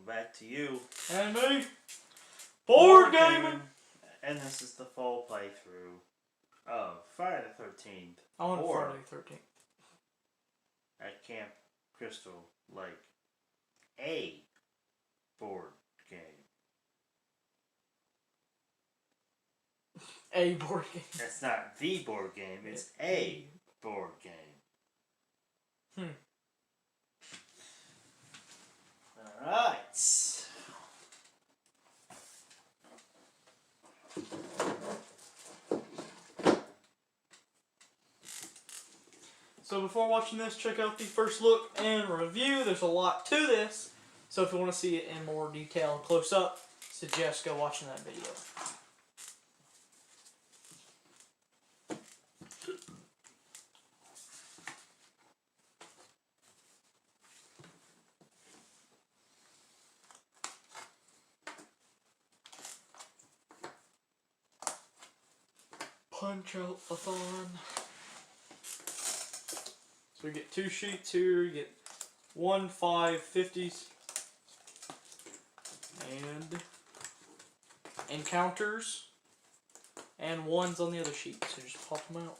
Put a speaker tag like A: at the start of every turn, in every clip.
A: back to you.
B: And me. Board gaming.
A: And this is the full playthrough of Friday the 13th.
B: I want Friday the 13th.
A: At Camp Crystal Lake. A board game.
B: A board game.
A: It's not the board game, it's a board game. Alright.
B: So before watching this, check out the first look and review. There's a lot to this. So if you want to see it in more detail and close up, suggest go watching that video. Punch out a thon. So we get 2 sheets here. You get 1, 5, 50s, and encounters, and 1s on the other sheet. So just pop them out.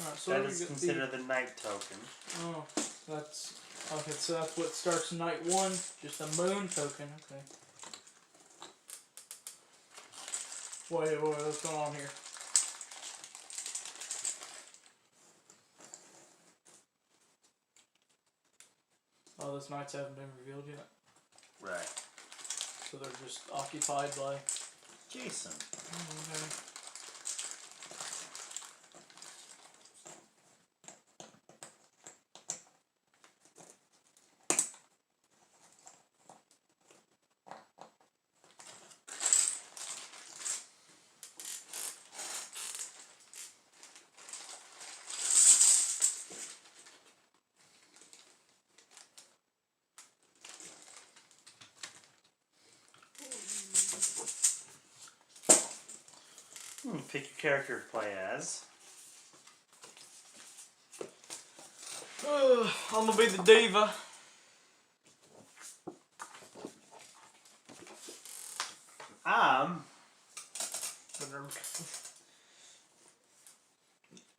B: Alright, so
A: that is considered the night token.
B: Oh, that's okay. So that's what starts night 1. Just a moon token. Okay. Wait, what's going on here? Oh, those nights haven't been revealed yet.
A: Right.
B: So they're just occupied by
A: Jason.
B: Okay.
A: Pick your character to play as.
B: I'm gonna be the diva.
A: I'm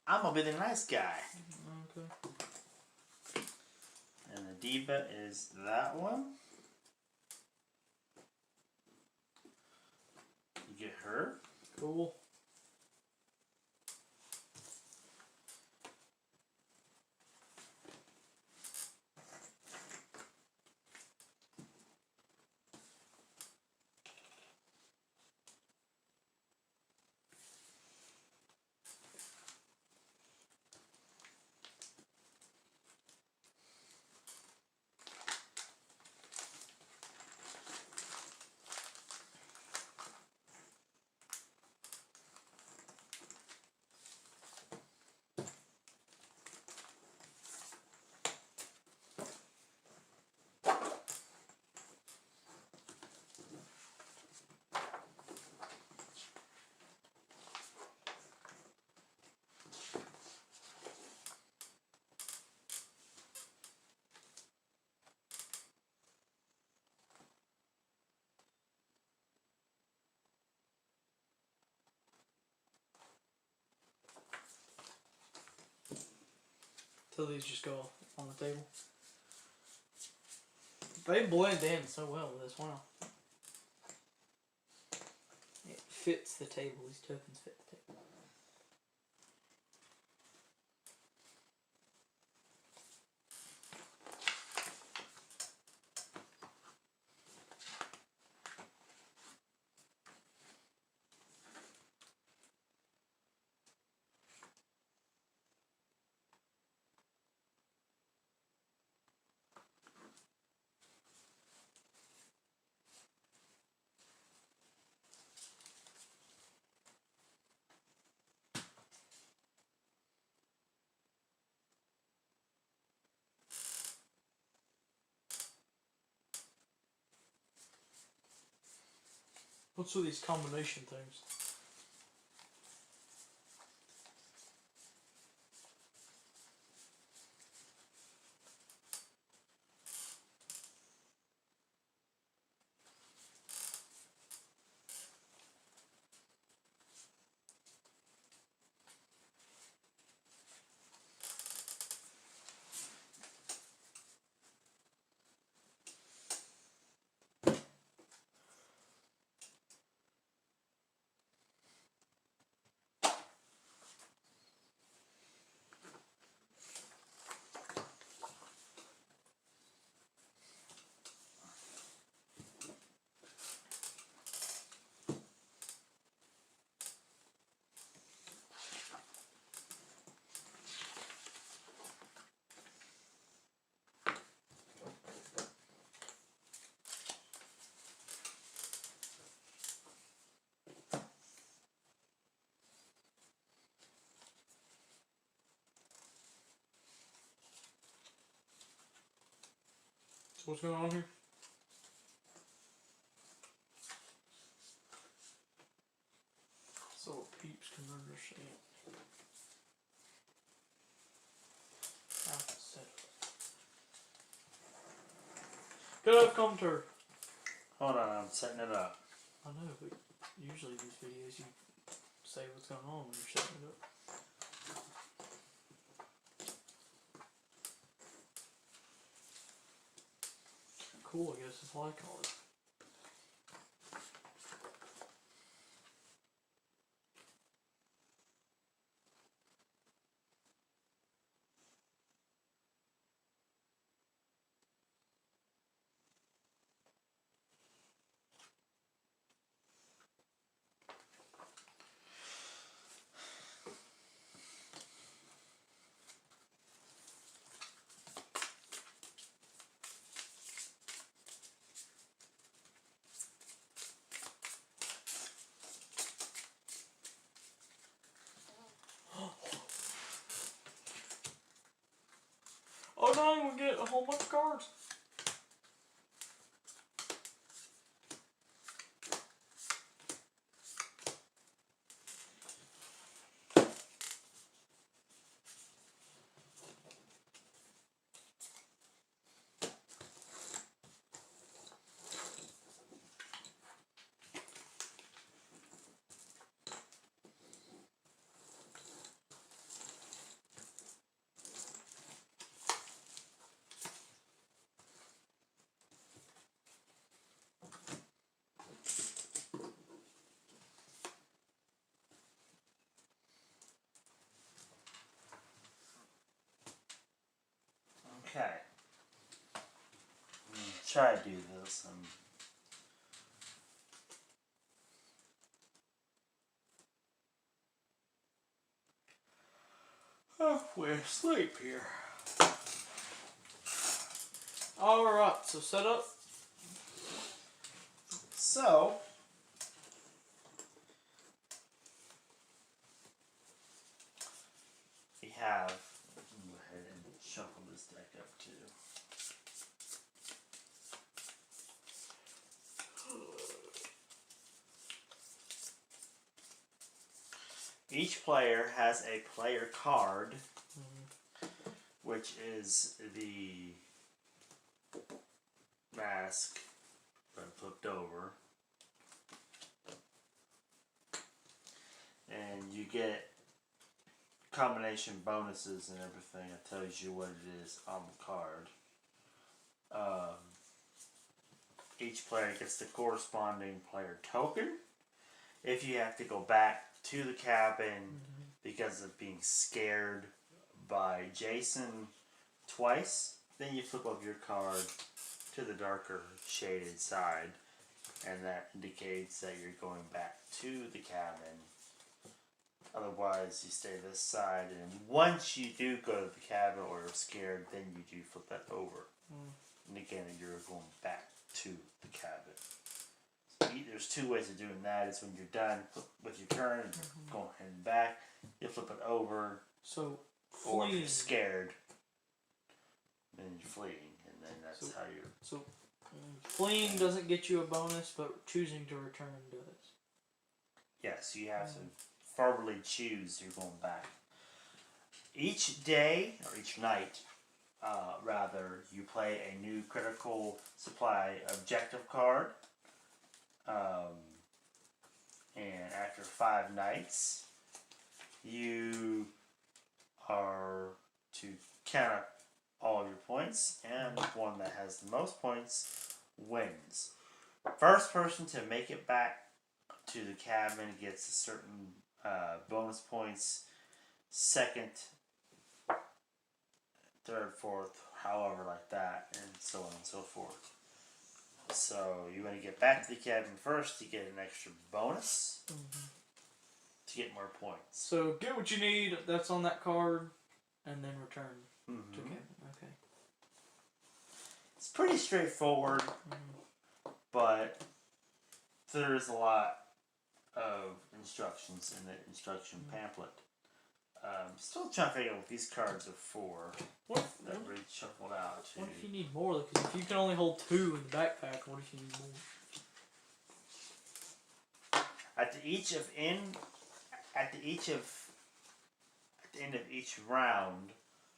A: gonna be the nice guy.
B: Okay.
A: And the diva is that one. You get her.
B: Cool. So these just go on the table. They blend in so well with this. Wow. It fits the table. These tokens fit the table. What's with these combination things? So what's going on here? So peeps converter shape. Good enough commentary.
A: Hold on, I'm setting it up.
B: I know, but usually these videos you say what's going on when you're setting it up. Cool, I guess it's like all it. Oh no, we get a whole bunch of cards.
A: Okay. Try to do this. We're asleep here.
B: Alright, so set up.
A: So, we have. Go ahead and shuffle this deck up too. Each player has a player card, which is the mask, but flipped over. And you get combination bonuses and everything. It tells you what it is on the card. Each player gets the corresponding player token. If you have to go back to the cabin because of being scared by Jason twice, then you flip up your card to the darker shaded side, and that indicates that you're going back to the cabin. Otherwise, you stay this side, and once you do go to the cabin or you're scared, then you do flip that over. And again, you're going back to the cabin. So there's two ways of doing that. Is when you're done with your turn and you're going heading back, you flip it over.
B: So
A: or if you're scared, then you're fleeing, and then that's how you.
B: So fleeing doesn't get you a bonus, but choosing to return does.
A: Yes, you have to verbally choose you're going back. Each day, or each night, rather, you play a new critical supply objective card. And after 5 nights, you are to count up all of your points, and the one that has the most points wins. First person to make it back to the cabin gets a certain bonus points. Second, third, fourth, however, like that, and so on and so forth. So you want to get back to the cabin first to get an extra bonus to get more points.
B: So get what you need that's on that card, and then return to cabin. Okay.
A: It's pretty straightforward, but there's a lot of instructions in the instruction pamphlet. Still trying to figure out what these cards are for. That really shuffled out.
B: What if you need more? Because if you can only hold 2 in the backpack, what if you need more?
A: At the end of each round,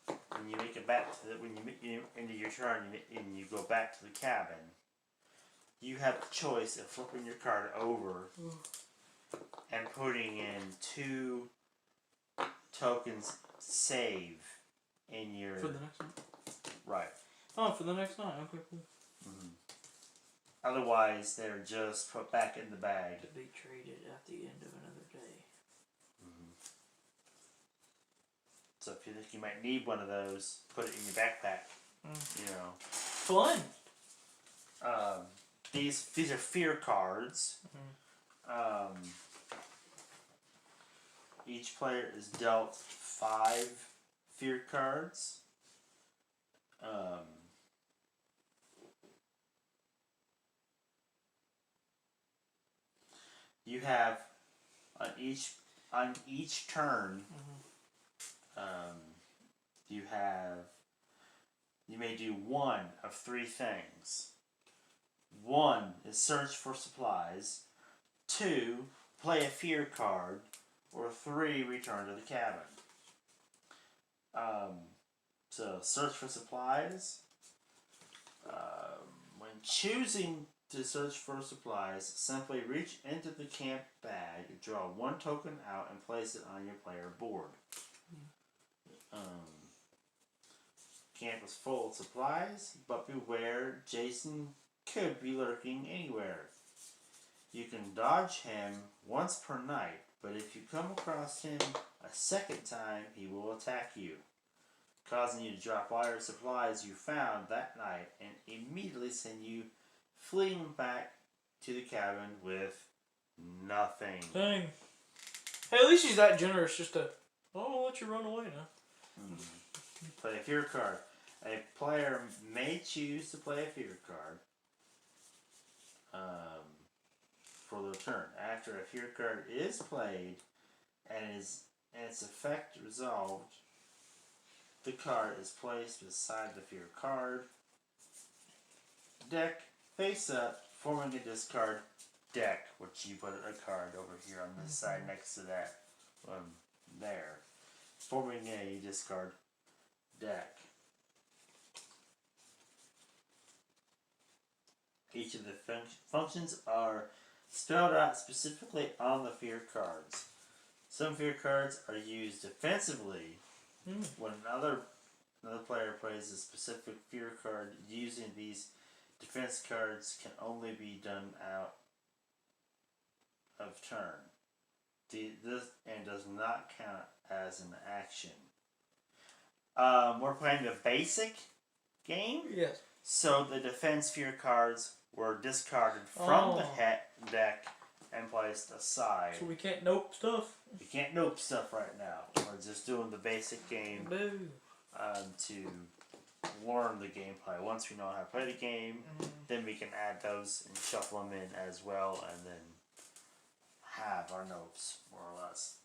A: when you make it back to when you end your turn and you go back to the cabin, you have the choice of flipping your card over and putting in 2 tokens save in your
B: For the next one?
A: Right.
B: Oh, for the next night. Okay, cool.
A: Otherwise, they're just put back in the bag.
B: To be traded at the end of another day.
A: So if you think you might need one of those, put it in your backpack. You know.
B: Fun.
A: These are fear cards. Each player is dealt 5 fear cards. You have on each turn. You may do one of 3 things. 1 is search for supplies. 2, play a fear card. Or 3, return to the cabin. So search for supplies. When choosing to search for supplies, simply reach into the camp bag, draw 1 token out, and place it on your player board. Camp is full of supplies, but beware, Jason could be lurking anywhere. You can dodge him once per night, but if you come across him a second time, he will attack you, causing you to drop all your supplies you found that night and immediately send you fleeing back to the cabin with nothing.
B: Dang. Hey, at least he's that generous just to, I'll let you run away now.
A: Play a fear card. A player may choose to play a fear card for their turn. After a fear card is played and its effect resolved, the card is placed beside the fear card deck, face up, forming a discard deck, which you put a card over here on this side next to that one there, forming a discard deck. Each of the functions are spelled out specifically on the fear cards. Some fear cards are used defensively when another player plays a specific fear card. Using these defense cards can only be done out of turn. This and does not count as an action. We're playing the basic game.
B: Yes.
A: So the defense fear cards were discarded from the deck and placed aside.
B: So we can't nope stuff.
A: We can't nope stuff right now. We're just doing the basic game to learn the gameplay. Once we know how to play the game, then we can add those and shuffle them in as well, and then have our nopes, more or less.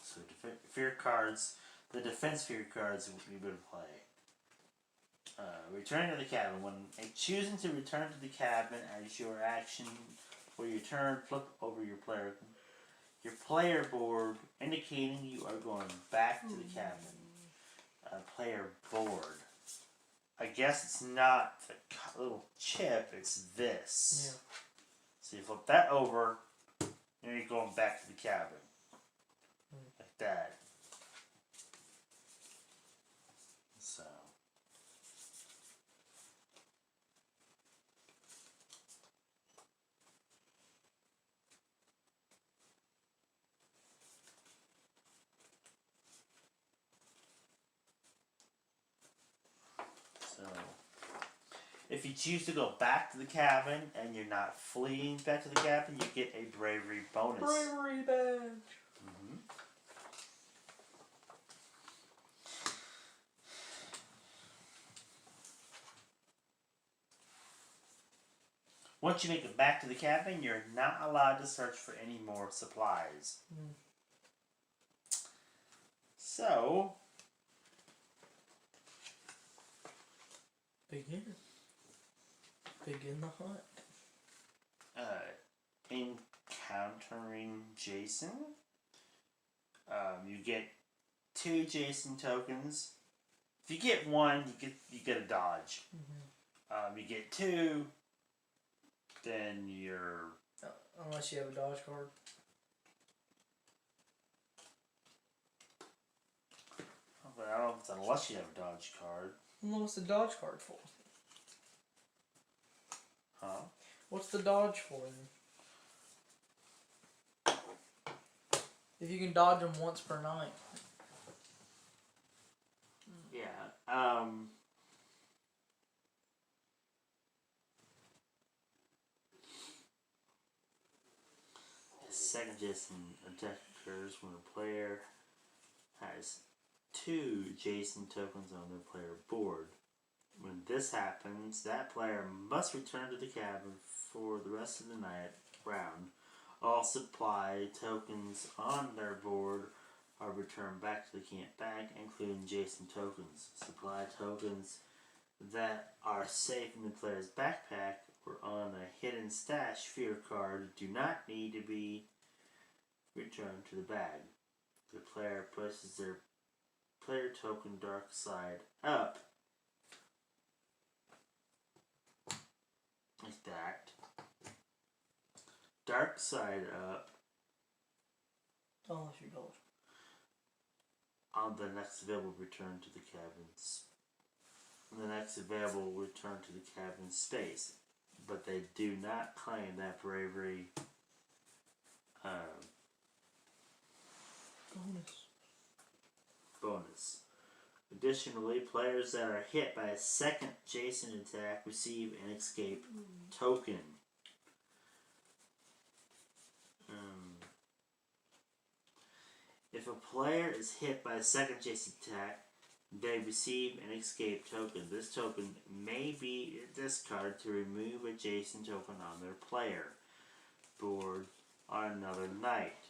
A: So fear cards, the defense fear cards we would play. Return to the cabin. When choosing to return to the cabin as your action for your turn, flip over your player board, indicating you are going back to the cabin. Player board. I guess it's not the little chip, it's this.
B: Yeah.
A: So you flip that over, and you're going back to the cabin. Like that. So. If you choose to go back to the cabin and you're not fleeing back to the cabin, you get a bravery bonus.
B: Bravery badge.
A: Once you make it back to the cabin, you're not allowed to search for any more supplies. So,
B: begin the hunt.
A: Encountering Jason. You get 2 Jason tokens. If you get 1, you get a dodge. You get 2, then you're.
B: Unless you have a dodge card.
A: But I don't know if it's unless you have a dodge card.
B: Well, what's the dodge card for?
A: Huh?
B: What's the dodge for then? If you can dodge them once per night.
A: Yeah. The second Jason attack occurs when a player has 2 Jason tokens on their player board. When this happens, that player must return to the cabin for the rest of the night round. All supply tokens on their board are returned back to the camp bag, including Jason tokens. Supply tokens that are safe in the player's backpack or on a hidden stash fear card do not need to be returned to the bag. The player places their player token dark side up, like that. Dark side up
B: Unless you dodge.
A: on the next available return to the cabin's. The next available return to the cabin space, but they do not claim that bravery bonus. Additionally, players that are hit by a second Jason attack receive an escape token. If a player is hit by a second Jason attack, they receive an escape token. This token may be discarded to remove a Jason token on their player board on another night.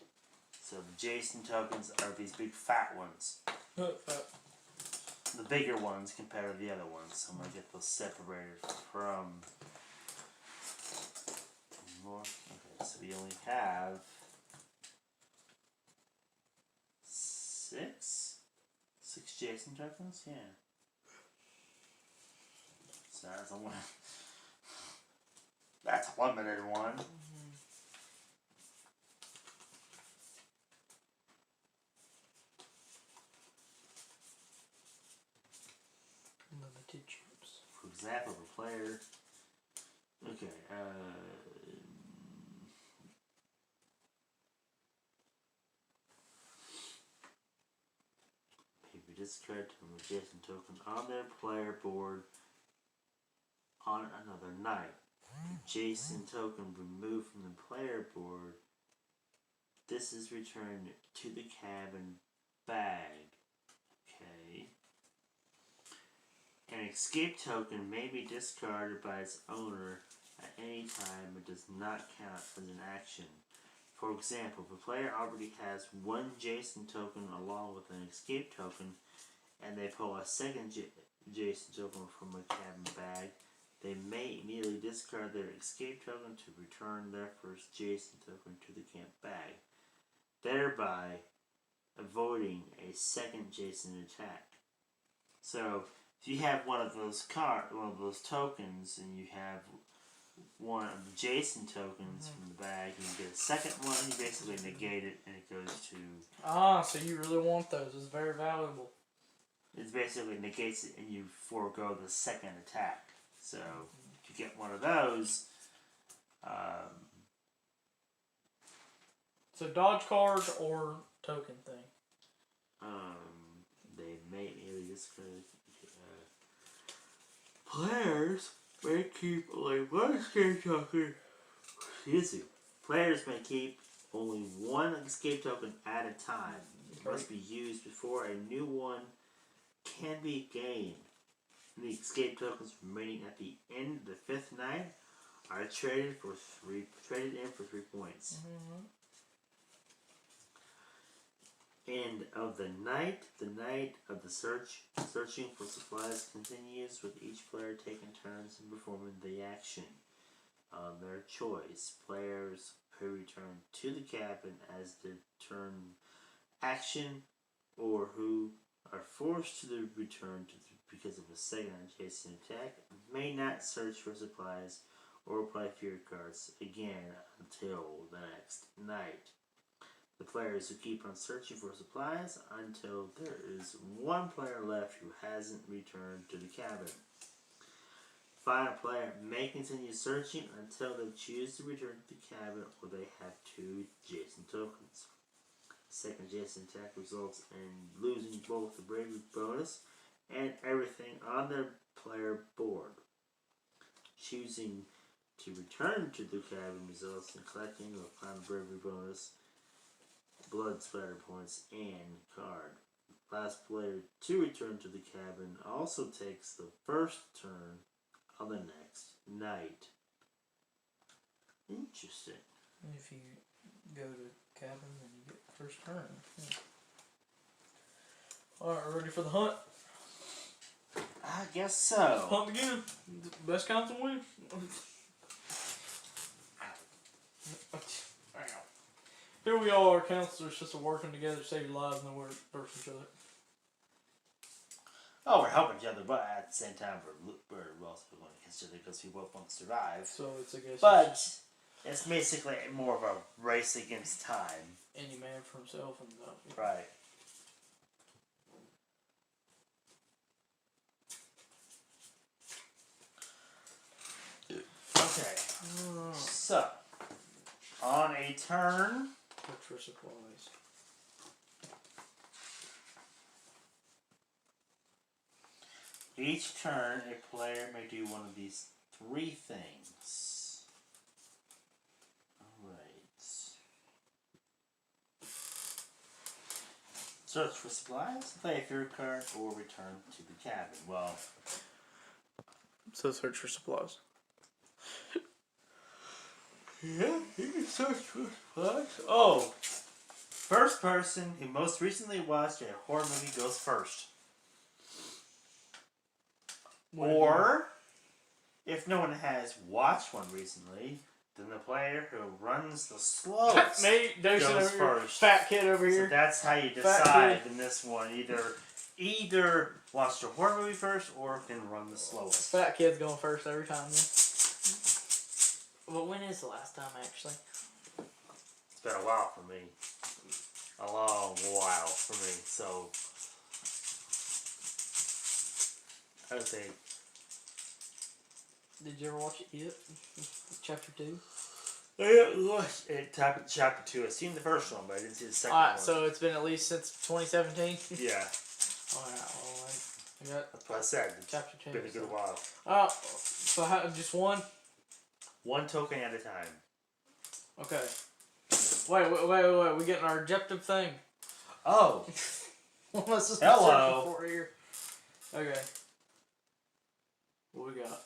A: So the Jason tokens are these big fat ones. The bigger ones compared to the other ones. So I'm going to get those separated from more. Okay, so we only have 6 Jason tokens? Yeah. So that's a one. That's a limited one.
B: Limited chips.
A: For example, the player. Okay. Maybe discard an adjacent token on their player board on another night. Adjacent token removed from the player board. This is returned to the cabin bag. Okay. An escape token may be discarded by its owner at any time but does not count as an action. For example, if a player already has one Jason token along with an escape token, and they pull a second Jason token from a cabin bag, they may immediately discard their escape token to return their first Jason token to the camp bag, thereby avoiding a second Jason attack. So, if you have one of those tokens, and you have one of the Jason tokens from the bag, and you get a second one, you basically negate it, and it goes to...
B: Ah, so you really want those. It's very valuable.
A: It basically negates it, and you forego the second attack. So, if you get one of those...
B: So dodge card or token thing?
A: They may immediately discard... Players may keep only one escape token. Excuse me. Players may keep only one escape token at a time. It must be used before a new one can be gained. The escape tokens remaining at the end of the 5th night are traded in for 3 points. End of the night of the searching for supplies continues with each player taking turns in performing the action on their choice. Players who return to the cabin as their turn action, or who are forced to return because of a second adjacent attack, may not search for supplies or play field cards again until the next night. The players who keep on searching for supplies until there is one player left who hasn't returned to the cabin. Final player may continue searching until they choose to return to the cabin or they have 2 Jason tokens. Second Jason attack results in losing both the bravery bonus and everything on their player board. Choosing to return to the cabin results in collecting the final bravery bonus, blood splatter points, and card. Last player to return to the cabin also takes the first turn on the next night. Interesting.
B: If you go to cabin, then you get the first turn. Alright, ready for the hunt?
A: I guess so.
B: Hunt again. Best council win. Here we are, counselors just working together to save lives and we're versus each other.
A: Oh, we're helping each other, but at the same time, we're also going against each other because we both want to survive.
B: So it's against.
A: But it's basically more of a race against time.
B: Any man for himself and
A: right. Okay. So, on a turn.
B: Look for supplies.
A: Each turn, a player may do one of these 3 things. Alright. Search for supplies, play a field card, or return to the cabin. Well,
B: so search for supplies.
A: Yeah, you can search for supplies. Oh! First person who most recently watched a horror movie goes first. Or, if no one has watched one recently, then the player who runs the slowest
B: goes
A: first.
B: Fat kid over here.
A: So that's how you decide in this one. Either either watch the horror movie first or can run the slowest.
B: Fat kid's going first every time. Then. Well, when is the last time actually?
A: It's been a while for me. A long while for me. So I would say.
B: Did you ever watch it yet? Chapter 2?
A: Chapter 2. I've seen the first one, but I didn't see the second
B: Alright,
A: one.
B: so it's been at least since 2017?
A: Yeah.
B: Alright, alright. I got
A: That's what I said. It's
B: chapter 2.
A: been a good while.
B: So how, just one?
A: One token at a time.
B: Okay. Wait. We getting our objective thing.
A: Oh.
B: What's this
A: Hello.
B: for here? Okay. What we got?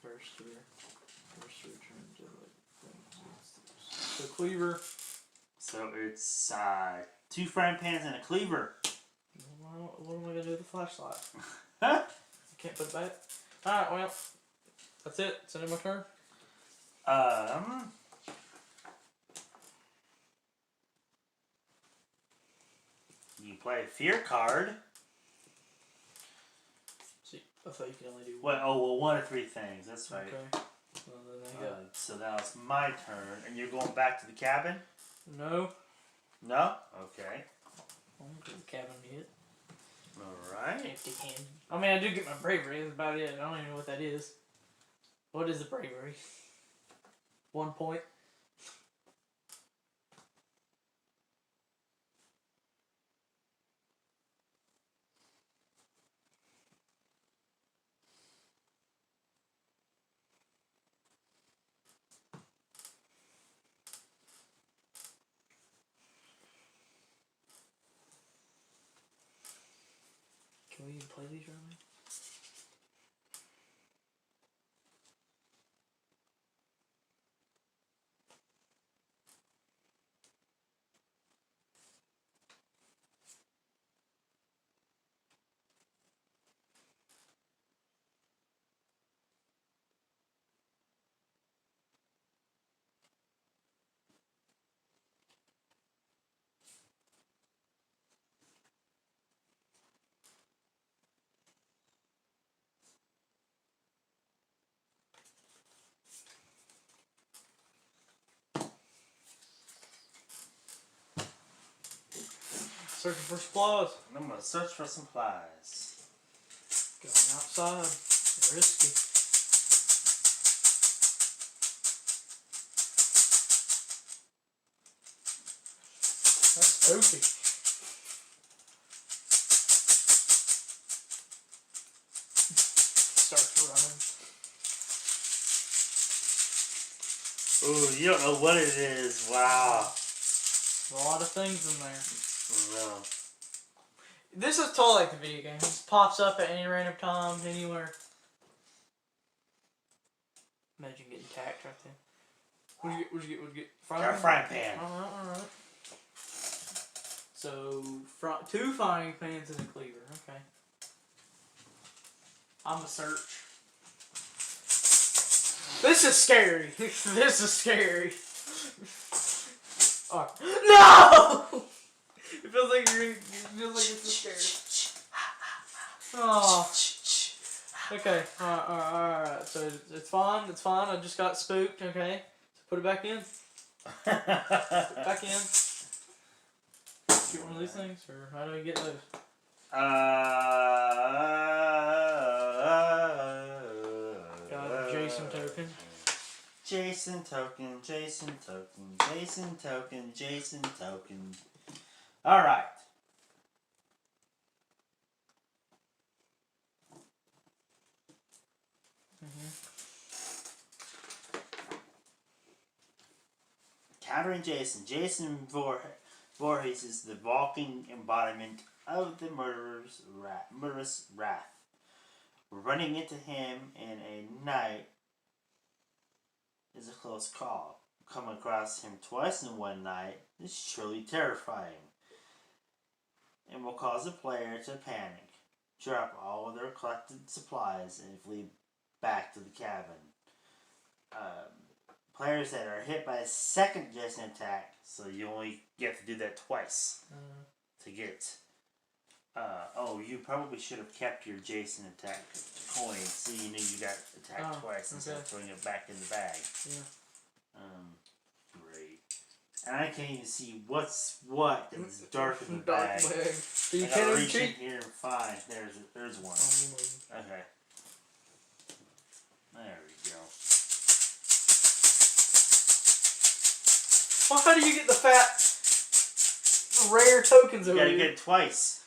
B: First here. First return to the cleaver.
A: So it's 2 frying pans and a cleaver.
B: Well, what am I gonna do with the flashlight?
A: Huh?
B: I can't put it back. Alright, well. That's it. Is that my turn?
A: You play a fear card.
B: See, I thought you could only do
A: What? Oh, well, 1 of 3 things. That's right.
B: Okay. Well, then I got
A: So now it's my turn, and you're going back to the cabin?
B: no.
A: No? Okay.
B: I don't get the cabin yet.
A: Alright.
B: Empty handed. I mean, I do get my bravery. That's about it. I don't even know what that is. What is the bravery? 1 point. Can we even play these right now? Searching for supplies.
A: I'm going to search for supplies.
B: Going outside. Risky. That's spooky. Starts running.
A: Ooh, you don't know what it is. Wow.
B: A lot of things in there.
A: No.
B: This is totally like the video game. It just pops up at any random time, anywhere. Imagine getting tacked right there. What'd you get?
A: Got a frying pan.
B: Alright. So, 2 frying pans and a cleaver. Okay. I'm a search. This is scary. This is scary. Oh. No! It feels like it's scary. Oh. Okay. Alright. So it's fine. It's fine. I just got spooked. Okay. So put it back in. Put it back in. Get one of these things, or how do I get those? Got a Jason token.
A: Jason token, Jason token, Jason token, Jason token. Alright. Countering Jason. Jason Voorhees is the walking embodiment of the murderous wrath. Running into him in a night is a close call. Coming across him twice in one night is truly terrifying, and will cause the player to panic, drop all of their collected supplies, and flee back to the cabin. Players that are hit by a second Jason attack, so you only get to do that twice to get Oh, you probably should have kept your Jason attack coin so you knew you got attacked twice instead of throwing it back in the bag.
B: Yeah.
A: Great. And I can't even see what's what in this dark in the
B: Dark
A: bag.
B: So you
A: I
B: can't
A: gotta
B: even
A: reach in
B: cheat.
A: here and find. There's one. Okay. There we go.
B: Well, how do you get the fat, rare tokens
A: You
B: over
A: gotta
B: here?
A: get it twice.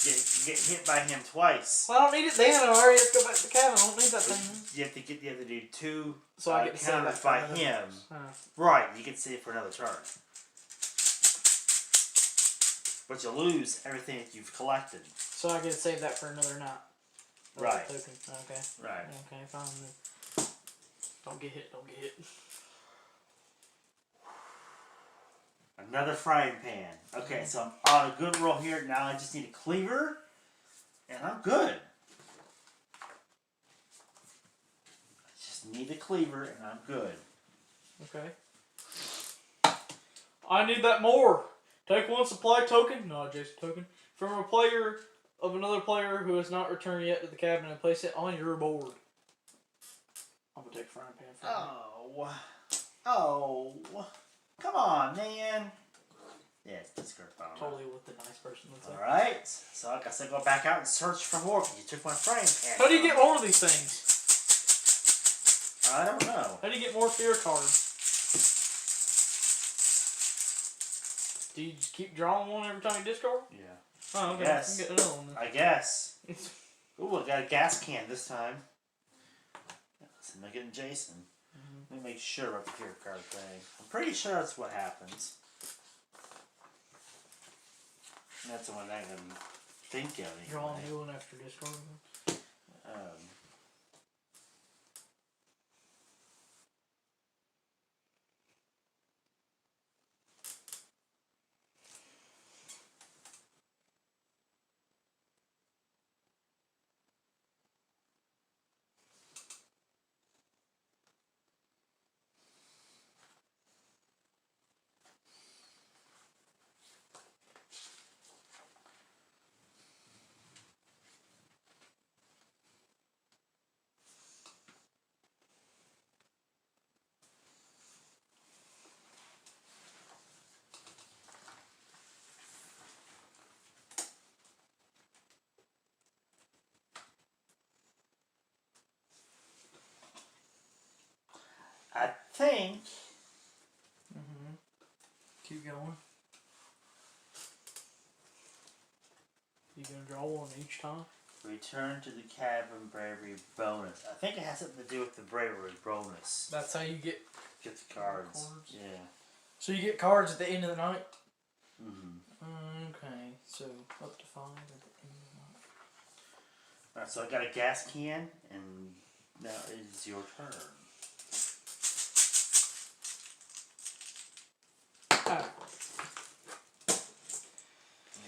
A: You get hit by him twice.
B: Well, I don't need it then. I already have to go back to the cabin. I don't need that thing.
A: You have to do two
B: So I get to save
A: counters
B: that
A: by
B: for
A: him.
B: another.
A: Right, you can save it for another turn. But you lose everything that you've collected.
B: So I get to save that for another night.
A: Right.
B: Token. Okay.
A: Right.
B: Okay, fine then. Don't get hit. Don't get hit.
A: Another frying pan. Okay, so I'm on a good roll here. Now I just need a cleaver. And I'm good. I just need a cleaver and I'm good.
B: Okay. I need that more. Take one supply token, not adjacent token, from a player of another player who has not returned yet to the cabin and place it on your board. I'm gonna take a frying pan for
A: Oh. Come on, man. Yeah, it's discard pile.
B: Totally what the nice person would say.
A: Alright. So I guess I go back out and search for more because you took my frying pan.
B: How do you get more of these things?
A: I don't know.
B: How do you get more fear cards? Do you just keep drawing one every time you discard?
A: Yeah.
B: Oh, okay.
A: Yes.
B: You can get another one then.
A: I guess. Ooh, I got a gas can this time. So I'm getting Jason. Let me make sure about the fear card thing. I'm pretty sure that's what happens. That's the one I can think of anyway.
B: Draw a new one after discarding them.
A: I think.
B: Keep going. You gonna draw one each time?
A: Return to the cabin bravery bonus. I think it has something to do with the bravery bonus.
B: That's how you get
A: The cards. Yeah.
B: So you get cards at the end of the night?
A: Mm-hmm.
B: Okay, so up to 5 at the end of the night.
A: Alright, so I got a gas can, and now it is your turn. There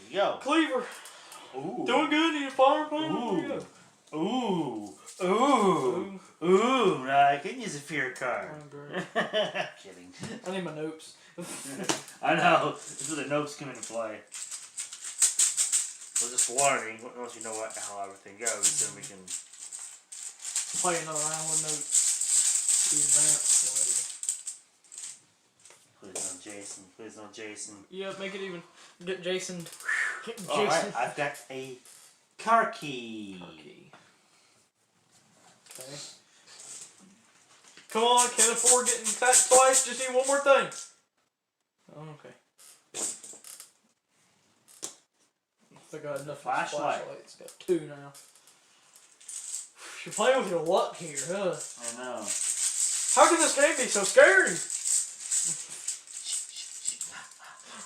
A: you go.
B: Cleaver!
A: Ooh.
B: Doing good, need a fire pan?
A: Ooh. Ooh. Now I can use a fear card. Kidding.
B: I need my notes.
A: I know. This is where the notes come into play. Well, just warning, once you know how everything goes, then we can
B: Play another round with notes.
A: Please no Jason. Please no Jason.
B: Yeah, make it even. Get Jason. Get Jason.
A: Alright, I've got a car key.
B: Okay. Come on, can't afford getting attacked twice. Just need one more thing. Okay. I think I got enough flashlights. Got 2 now. You're playing with your luck here, huh?
A: I know.
B: How can this game be so scary?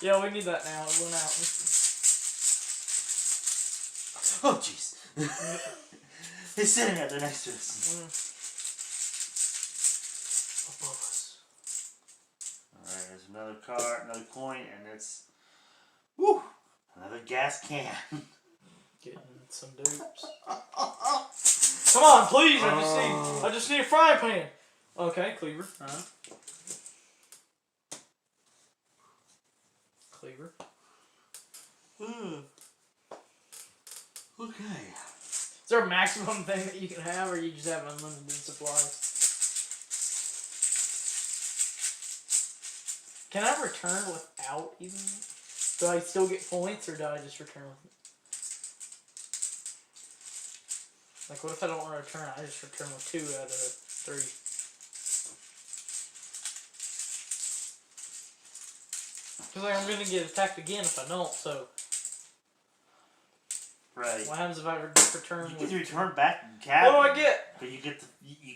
B: Yeah, we need that now. It went out.
A: Oh, jeez. He's sitting right there next to us.
B: Above us.
A: Alright, there's another card, another coin, and it's... Woo! Another gas can.
B: Getting some dupes. Come on, please! I just need a frying pan. Okay, cleaver. Cleaver.
A: Okay.
B: Is there a maximum thing that you can have, or you just have unlimited supplies? Can I return without even? Do I still get points, or do I just return with? Like, what if I don't want to return? I just return with 2 out of the 3. Because like, I'm gonna get attacked again if I don't. So.
A: Right.
B: What happens if I return?
A: You
B: with
A: can return back in cabin.
B: What do I get?
A: But you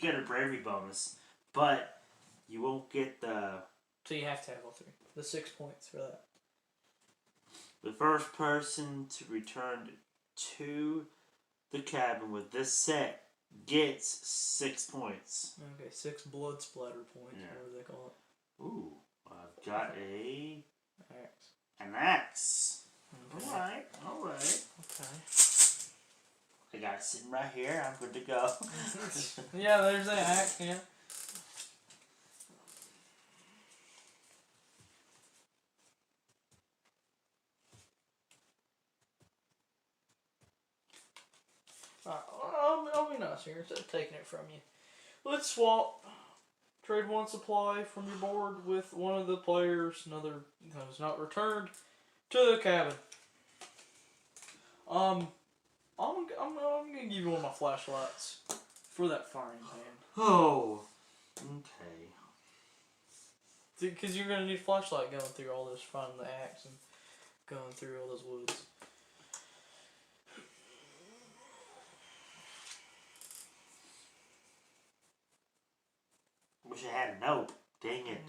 A: get a bravery bonus, but you won't get the.
B: So you have to have all 3. The 6 points for that.
A: The first person to return to the cabin with this set gets 6 points.
B: Okay, 6 blood splatter points,
A: Yeah.
B: whatever they call it.
A: Ooh, I've got
B: Axe.
A: an axe.
B: Okay.
A: Alright.
B: Okay.
A: I got it sitting right here. I'm good to go.
B: Yeah, there's the axe, yeah. I'll be nice here instead of taking it from you. Let's swap. Trade 1 supply from your board with one of the players. Another who's not returned to the cabin. I'm gonna give you one of my flashlights for that firing pan.
A: Oh. Okay.
B: Because you're gonna need a flashlight going through all this, finding the axe and going through all those woods.
A: Wish I had a nope. Dang it.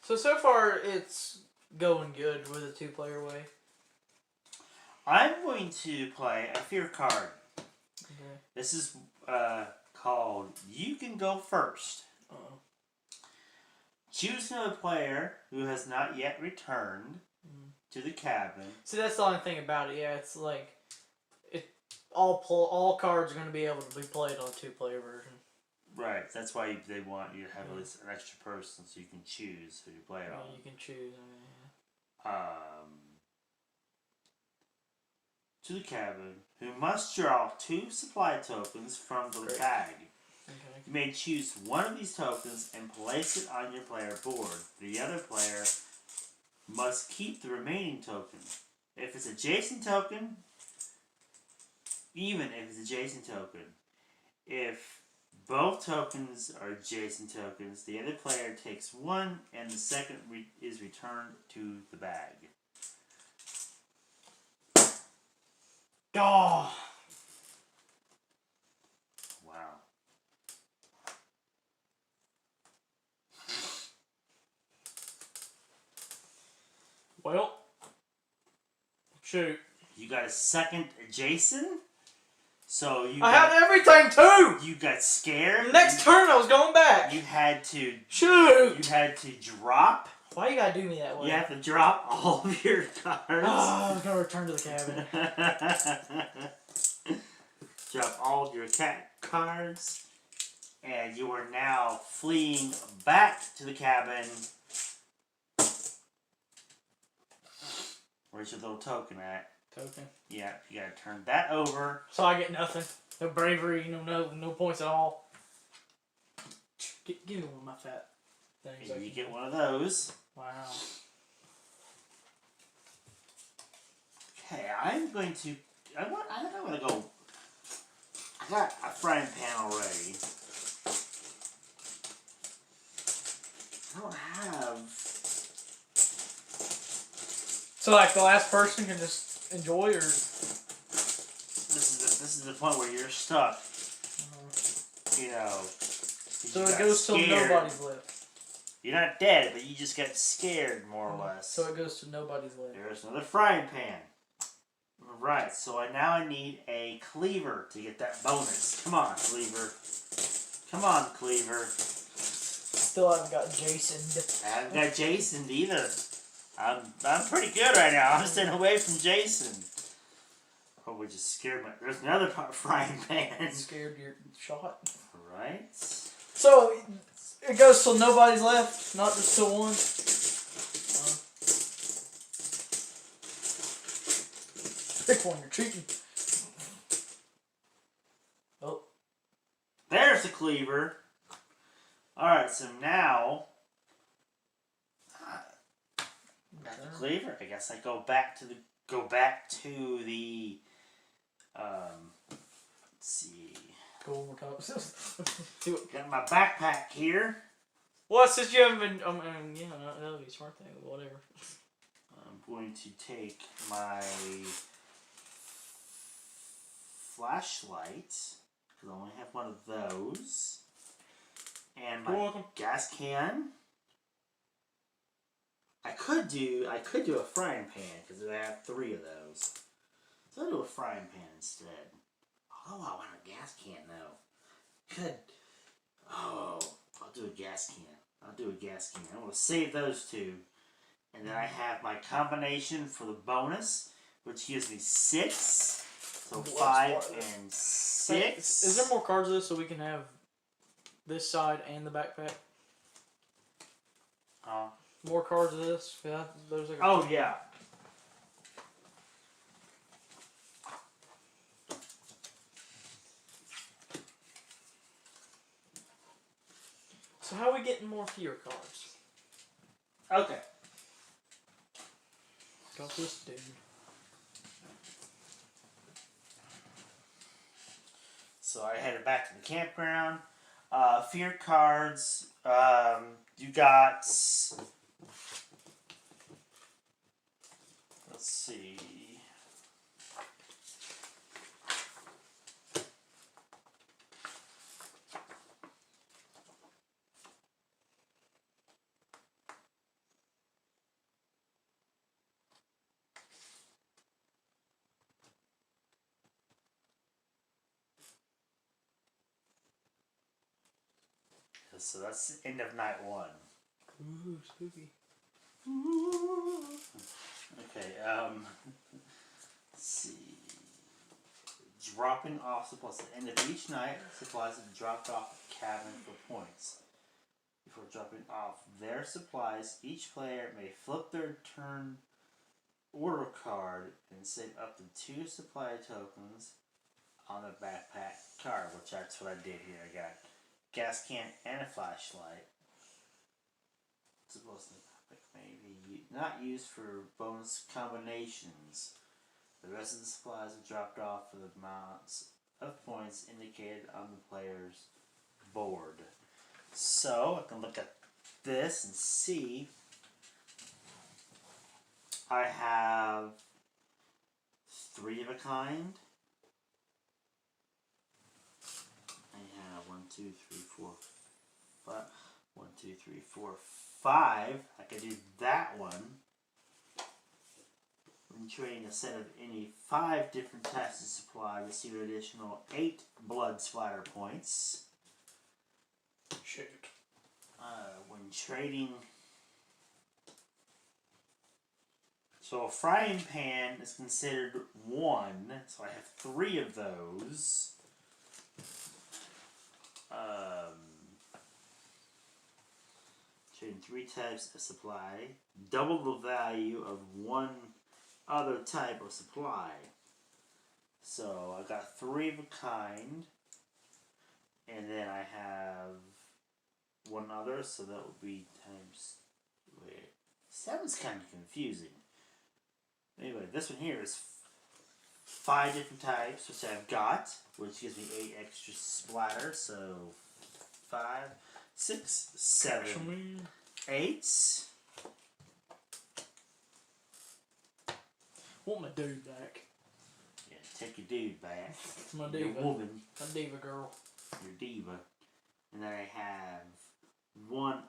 B: So far it's going good with a 2-player way.
A: I'm going to play a fear card.
B: Okay.
A: This is called You Can Go First.
B: Uh-oh.
A: Choose another player who has not yet returned to the cabin.
B: See, that's the only thing about it. Yeah, it's like all cards are going to be able to be played on a 2-player version.
A: Right. That's why they want you to have at least an extra person so you can choose who you play it on.
B: You can choose.
A: To the cabin, who must draw 2 supply tokens from the bag.
B: Okay.
A: You may choose one of these tokens and place it on your player board. The other player must keep the remaining token. If it's adjacent token, even if it's adjacent token. If both tokens are adjacent tokens, the other player takes 1 and the second is returned to the bag.
B: Oh.
A: Wow.
B: Well, shoot.
A: You got a second adjacent? So
B: I had everything too!
A: You got scared?
B: Next turn I was going back!
A: You had to...
B: Shoot!
A: You had to drop...
B: Why you gotta do me that way?
A: You have to drop all of your cards.
B: Oh, I was gonna return to the cabin.
A: Drop all of your cat cards. And you are now fleeing back to the cabin. Where's your little token at?
B: Token.
A: Yeah, you gotta turn that over.
B: So I get nothing. No bravery, no points at all. Give me one of my fat things.
A: And you get one of those.
B: Wow.
A: Okay, I'm going to... I think I'm going to go... I got a frying pan already. I don't have...
B: So like the last person can just enjoy, or...
A: This is the point where you're stuck. You know...
B: So it goes till nobody's left.
A: You're not dead, but you just got scared, more or less.
B: So it goes to nobody's left.
A: There's another frying pan. Alright, so now I need a cleaver to get that bonus. Come on, cleaver. Come on, cleaver.
B: Still haven't got Jason.
A: I haven't got Jason either. I'm pretty good right now. I'm staying away from Jason. Oh, we just scared my. There's another frying pan.
B: Scared your shot.
A: Right.
B: So it goes till nobody's left, not just till one. Pick one. You're cheating. Oh.
A: There's the cleaver. Alright, so now got the cleaver. I guess I go back to the let's see.
B: Go one more time.
A: Got my backpack here.
B: Well, since you haven't been, yeah, that would be a smart thing, but whatever.
A: I'm going to take my flashlight, because I only have one of those, and my gas can. I could do a frying pan because I have 3 of those. So I'll do a frying pan instead. Oh, I want a gas can though. Good. Oh, I'll do a gas can. I'm going to save those 2. And then I have my combination for the bonus, which gives me 6. So 5 and 6.
B: Is there more cards of this so we can have this side and the backpack? More cards of this? Yeah, there's like
A: oh, yeah.
B: So how are we getting more fear cards?
A: Okay.
B: Got this dude.
A: So I headed back to the campground. Fear cards. You got. Let's see. So that's the end of night 1.
B: Ooh, spooky.
A: Ooh. Okay, let's see. Dropping off supplies. At the end of each night, supplies are dropped off at the cabin for points. Before dropping off their supplies, each player may flip their turn order card and save up to 2 supply tokens on the backpack card, which that's what I did here. I got gas can and a flashlight. Supposed to maybe not used for bonus combinations. The rest of the supplies are dropped off for the amounts of points indicated on the player's board. So I can look at this and see. I have 3 of a kind. I have 1, 2, 3, 4, 5. 1, 2, 3, 4, 5. I could do that one. When trading a set of any 5 different types of supply, receive an additional 8 blood splatter points.
B: Shoot.
A: When trading. So a frying pan is considered 1, so I have 3 of those. Trading 3 types of supply, double the value of 1 other type of supply. So I got 3 of a kind, and then I have 1 other, so that would be times. Wait, 7's kind of confusing. Anyway, this one here is 5 different types, which I've got, which gives me 8 extra splatter. So 5, 6, 7, 8.
B: Want my dude back.
A: Yeah, take your dude back.
B: My diva.
A: Your woman.
B: My diva girl.
A: Your diva. And then I have 1.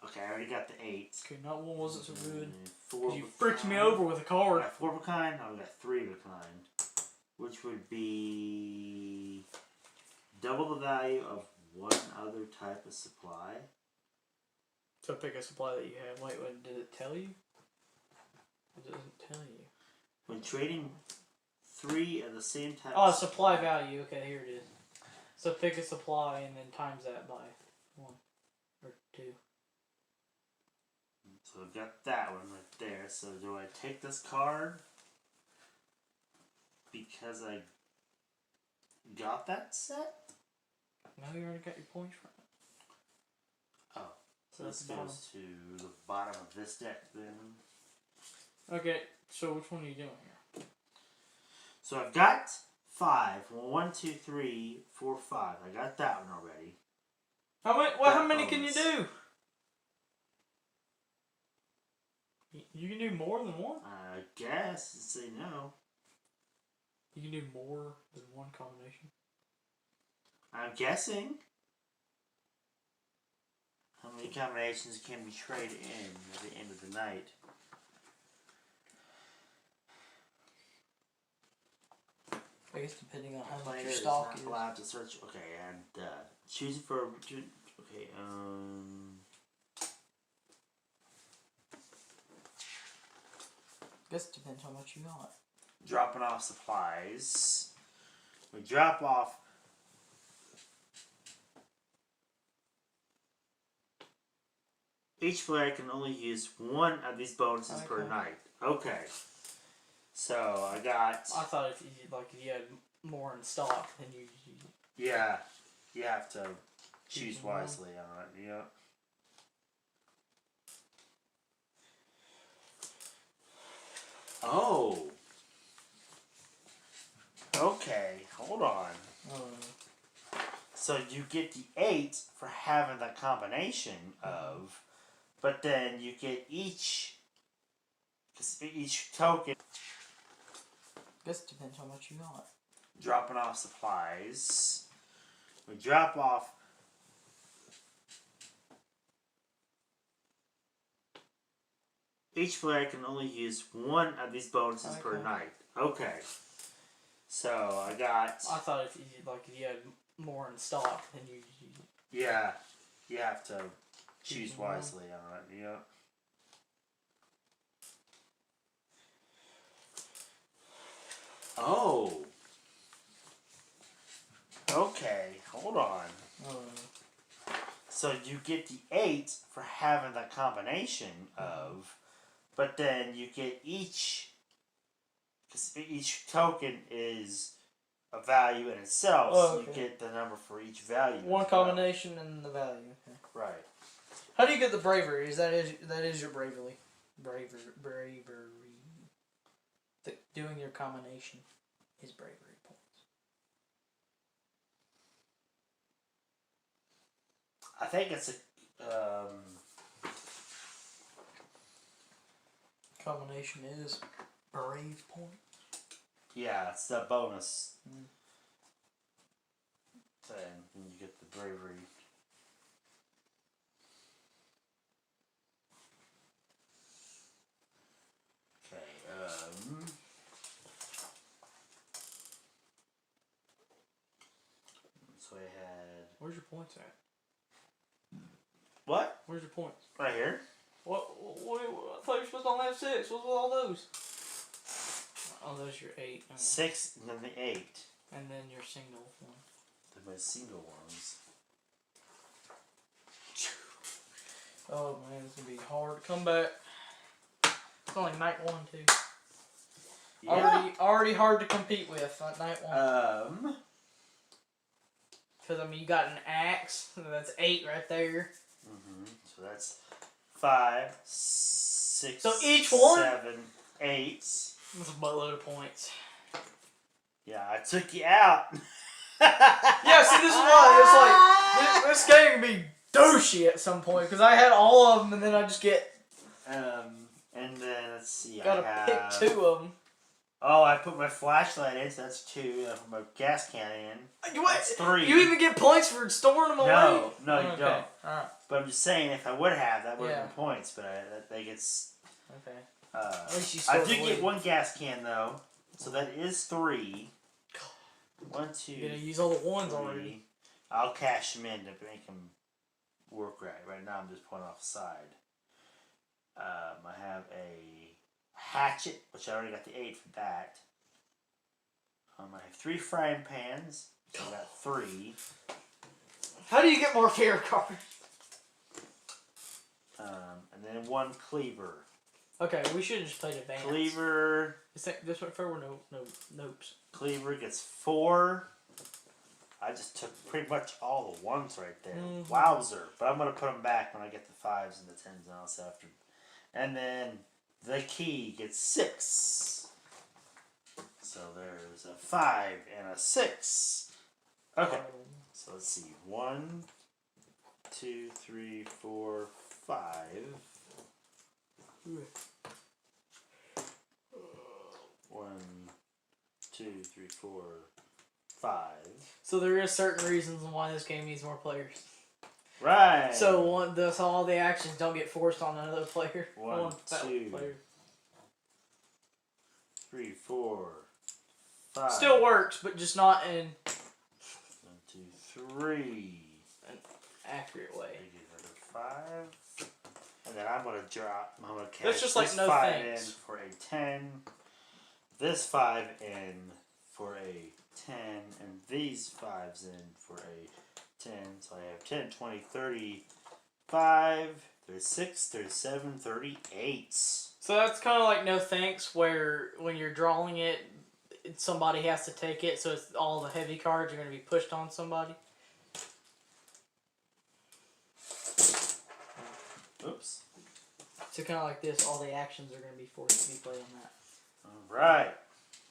A: Okay, I already got the 8.
B: Okay, not one wasn't so good.
A: 4
B: You fricked me over with a card.
A: I got 4 of a kind. I got 3 of a kind, which would be double the value of 1 other type of supply.
B: So pick a supply that you have. Wait, did it tell you? It doesn't tell you.
A: When trading 3 of the same type.
B: Oh, supply value. Okay, here it is. So pick a supply and then times that by 1 or 2.
A: So I've got that one right there. So do I take this card because I got that set?
B: No, you already got your points from it.
A: Oh, so this
B: that's
A: goes to the bottom of this deck then.
B: Okay, so which one are you doing here?
A: So I've got 5. 1, 2, 3, 4, 5. I got that one already.
B: How many can you do? You can do more than one?
A: I guess. Say no.
B: You can do more than one combination?
A: I'm guessing. How many combinations can be traded in at the end of the night?
B: I guess depending on how much
A: Player
B: your
A: is
B: stock
A: not
B: is.
A: allowed to search. Okay, and choose for. Okay,
B: I guess it depends how much you got.
A: dropping off supplies. We drop off. Each player can only use one of these bonuses per night. Okay. So I got.
B: I thought if you had more in stock, then you.
A: Yeah, you have to choose wisely on it. Yep. Oh. Okay, hold on. So you get the 8 for having the combination of, but then you get each token.
B: I guess it depends how much you got.
A: Dropping off supplies. We drop off. Each player can only use one of these bonuses per night. Okay. So I got.
B: I thought if you had more in stock, then you.
A: Yeah, you have to choose wisely on it. Yep. Oh. Okay, hold on. So you get the 8 for having the combination of, but then you get each token is a value in itself, so you get the number for each value.
B: One combination and the value. Okay.
A: Right.
B: How do you get the bravery? That is your bravery. Bravery. Doing your combination is bravery points.
A: I think it's a
B: combination is brave point.
A: Yeah, it's the bonus thing when you get the bravery. Okay, so I had.
B: Where's your points at?
A: What?
B: Where's your points?
A: Right here.
B: What? I thought you were supposed to only have 6. What's with all those? Oh, those are your 8.
A: 6 and then the 8.
B: And then your single one.
A: Then my single ones.
B: Oh man, it's gonna be hard to come back. It's only night 1 too.
A: Yeah.
B: Already hard to compete with on night 1. Because you got an axe. That's 8 right there.
A: So that's 5, 6.
B: So each one?
A: 7, 8.
B: That's a buttload of points.
A: Yeah, I took you out.
B: Yeah, see, this is why it's like this game can be douchey at some point because I had all of them and then I just get.
A: And then let's see.
B: Gotta pick 2 of them.
A: Oh, I put my flashlight in, so that's 2. And I put my gas can in. That's 3.
B: You even get points for storing them away?
A: No, you don't.
B: Alright.
A: But I'm just saying, if I would have, that would have been points. But I think it's.
B: Okay.
A: At
B: least you
A: I
B: stored
A: do
B: away.
A: get 1 gas can though, so that is 3. 1, 2.
B: You're gonna use all the ones
A: 3.
B: already.
A: I'll cash them in to make them work right. Right now, I'm just pulling off the side. I have a hatchet, which I already got the 8 for that. I have 3 frying pans. So I got 3.
B: How do you get more fair cards?
A: And then 1 cleaver.
B: Okay, we should have just played advance.
A: Cleaver.
B: Is that this one fair or nopes?
A: Cleaver gets 4. I just took pretty much all the 1s right there. Wowzer. But I'm going to put them back when I get the 5s and the 10s and all this after. And then the key gets 6. So there's a 5 and a 6. Okay. So let's see. 1, 2, 3, 4, 5. 1, 2, 3, 4, 5.
B: So there is certain reasons why this game needs more players.
A: Right.
B: So all the actions don't get forced on another player.
A: 1, 2, 3, 4, 5.
B: Still works, but just not in
A: 1, 2, 3.
B: an accurate way.
A: I get another 5. And then I'm gonna drop. I'm gonna cash
B: That's just like
A: this
B: no
A: 5
B: thanks.
A: in for a 10. This 5 in for a 10, and these 5s in for a 10. So I have 10, 20, 35, 36, 37, 38.
B: So that's kind of like no thanks, where when you're drawing it, somebody has to take it, so it's all the heavy cards are going to be pushed on somebody.
A: Oops.
B: So kind of like this, all the actions are going to be forced to be played on that.
A: Alright.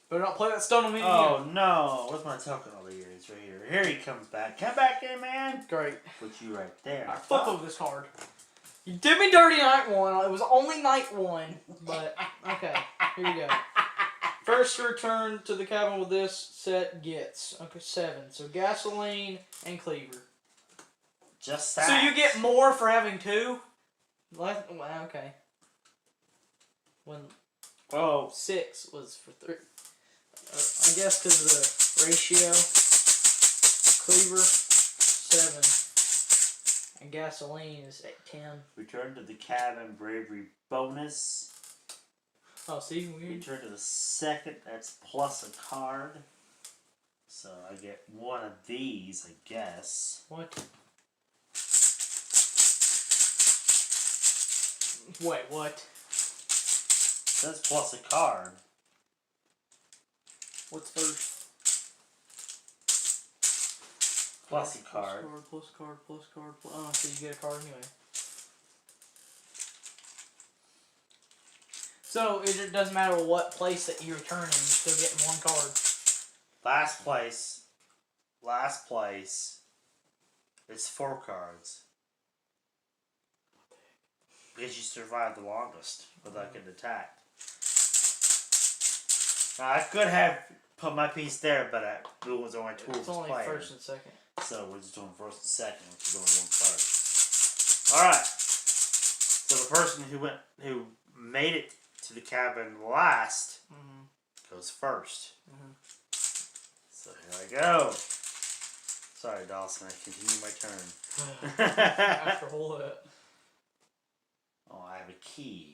B: But don't play that stone on me
A: Oh
B: again.
A: no, what's my token over here? It's right here. Here he comes back. Come back in, man.
B: Great.
A: Put you right there.
B: Alright, flip over this card. You did me dirty night 1. It was only night 1, but okay. Here you go. First return to the cabin with this set gets 7. So gasoline and cleaver.
A: Just that.
B: So you get more for having 2. Well, okay. When 6 was for 3. I guess because of the ratio. Cleaver 7. And gasoline is at 10.
A: Return to the cabin, bravery bonus.
B: Oh, see?
A: Return to the second, that's plus a card. So I get 1 of these, I guess.
B: What? Wait, what?
A: That's plus a card.
B: What's first?
A: Plus a card.
B: Plus card. Oh, so you get a card anyway. So it doesn't matter what place that you return in, you're still getting 1 card.
A: Last place. It's 4 cards. Because you survived the longest without getting attacked. Now, I could have put my piece there, but it was only 2
B: It's only
A: players.
B: first and second.
A: So we're just doing first and second, which is only 1 card. Alright. So the person who made it to the cabin last goes first. So here I go. Sorry, Dawson, I continue my turn.
B: After all that.
A: Oh, I have a key.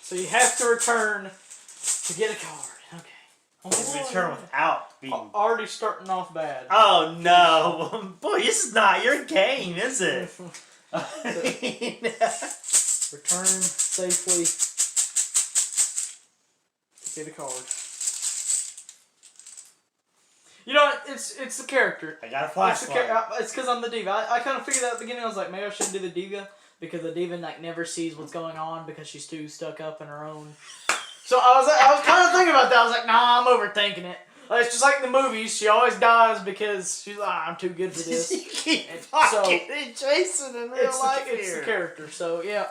B: So you have to return to get a card. Okay.
A: You return without being...
B: Already starting off bad.
A: Oh no! Boy, this is not your game, is it?
B: Return safely to get a card. You know, it's the character.
A: I got a flashlight.
B: It's because I'm the diva. I kind of figured out at the beginning. I was like, maybe I shouldn't do the diva because the diva like never sees what's going on because she's too stuck up in her own. So I was kind of thinking about that. I was like, nah, I'm overthinking it. It's just like the movies. She always dies because she's like, I'm too good for this.
A: You keep
B: So
A: Jason in real life
B: it's
A: here.
B: the character. So yeah.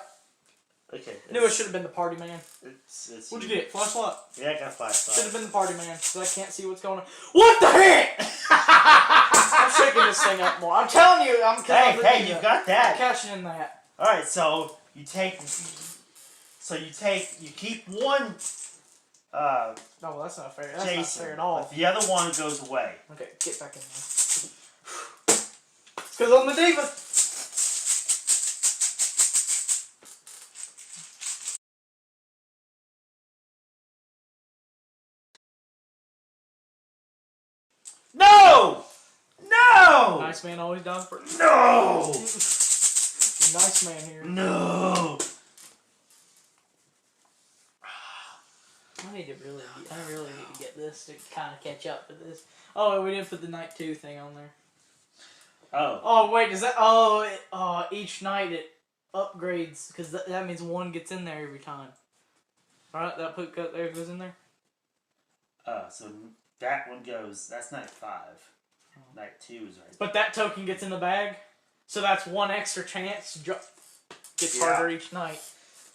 A: Okay.
B: Knew it should have been the party man.
A: It's
B: What'd you get? Flashlight?
A: Yeah, I got a flashlight.
B: Should have been the party man, because I can't see what's going on. What the heck? I'm shaking this thing up more. I'm telling you,
A: Hey, you got that.
B: I'm cashing in that.
A: Alright, so you keep 1
B: No, well, that's not fair. That's
A: Jason,
B: not fair at all.
A: but the other 1 goes away.
B: Okay, get back in there. It's because I'm the diva. nice man always dies first.
A: No!
B: The nice man here.
A: No!
B: I really need to get this to kind of catch up to this. Oh, we didn't put the night 2 thing on there.
A: Oh.
B: Oh, wait, does that... each night it upgrades, because that means one gets in there every time. Right, that there goes in there?
A: So that one goes, that's night 5. Night 2 is right.
B: But that token gets in the bag, so that's one extra chance to gets harder each night.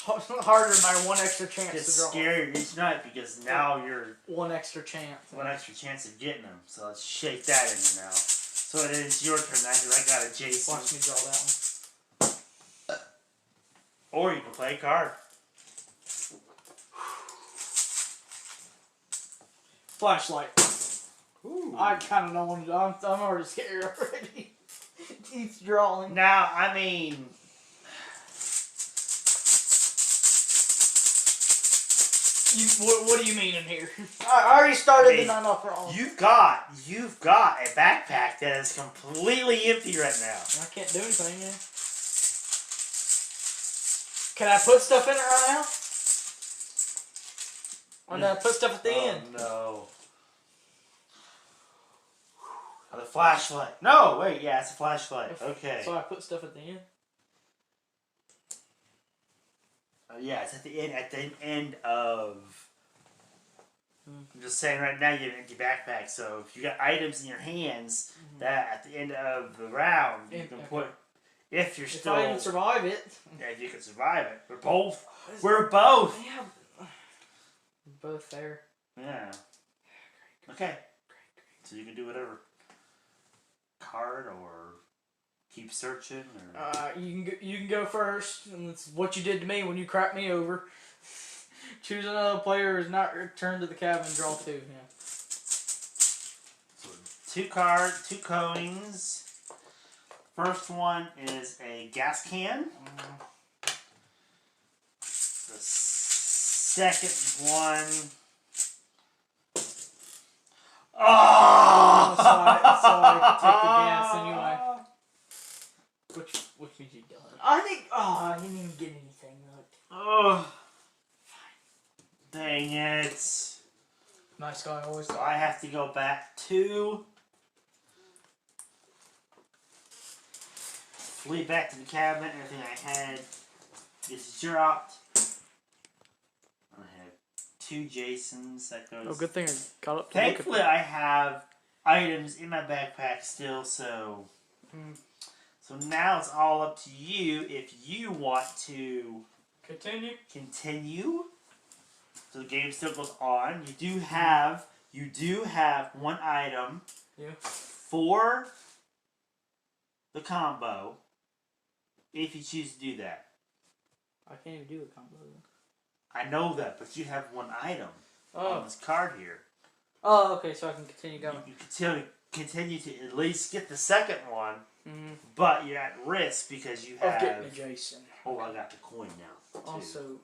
B: Harder by one extra chance
A: It's
B: to draw.
A: scarier each night because now you're...
B: One extra chance.
A: One extra chance of getting them. So let's shake that in now. So it is your turn now because I got a Jason.
B: Watch me draw that one.
A: Or you can play a card.
B: Flashlight.
A: Ooh.
B: I kind of don't want to. I'm already scared already. He's drawing.
A: Now, I mean...
B: What do you mean in here? I already started the night off wrong.
A: You've got a backpack that is completely empty right now.
B: I can't do anything, yeah. Can I put stuff in it right now? Or did I put stuff at the end?
A: No. The flashlight. No, wait, yeah, it's a flashlight. Okay.
B: So I put stuff at the end?
A: Yeah, it's at the end of... I'm just saying right now you have an empty backpack, so if you got items in your hands that at the end of the round you can put... If
B: I can survive it.
A: Yeah, if you can survive it. We're both.
B: Yeah. Both there.
A: Yeah. Okay. So you can do whatever. Card or keep searching or...
B: you can go first, and it's what you did to me when you crapped me over. Choose another player is not returned to the cabin. Draw 2. Yeah.
A: So 2 coins. First one is a gas can. The second one. Oh!
B: So I take the gas anyway. Which means you done. I think. I didn't even get anything.
A: Oh. Dang it.
B: Nice guy always.
A: So I have to go back to... Flee back to the cabin. Everything I had is dropped. I have 2 Jasons. That goes...
B: Oh, good thing I got up to
A: Thankfully, I have items in my backpack still, so... So now it's all up to you if you want to... Continue. So the game still goes on. You do have one item for the combo if you choose to do that.
B: I can't even do a combo.
A: I know that, but you have one item on this card here.
B: Oh, okay, so I can continue going.
A: You can continue to at least get the second one, but you're at risk because you have...
B: getting a Jason.
A: Oh, I got the coin now, too.
B: Also,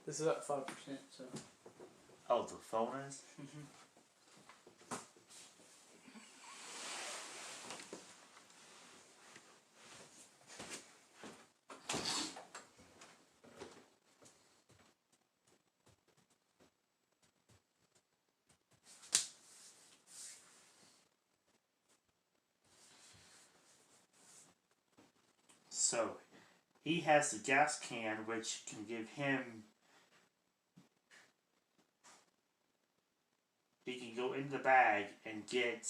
B: this is up 5%, so...
A: Oh, the phone is? So, he has the gas can, which can give him... He can go into the bag and get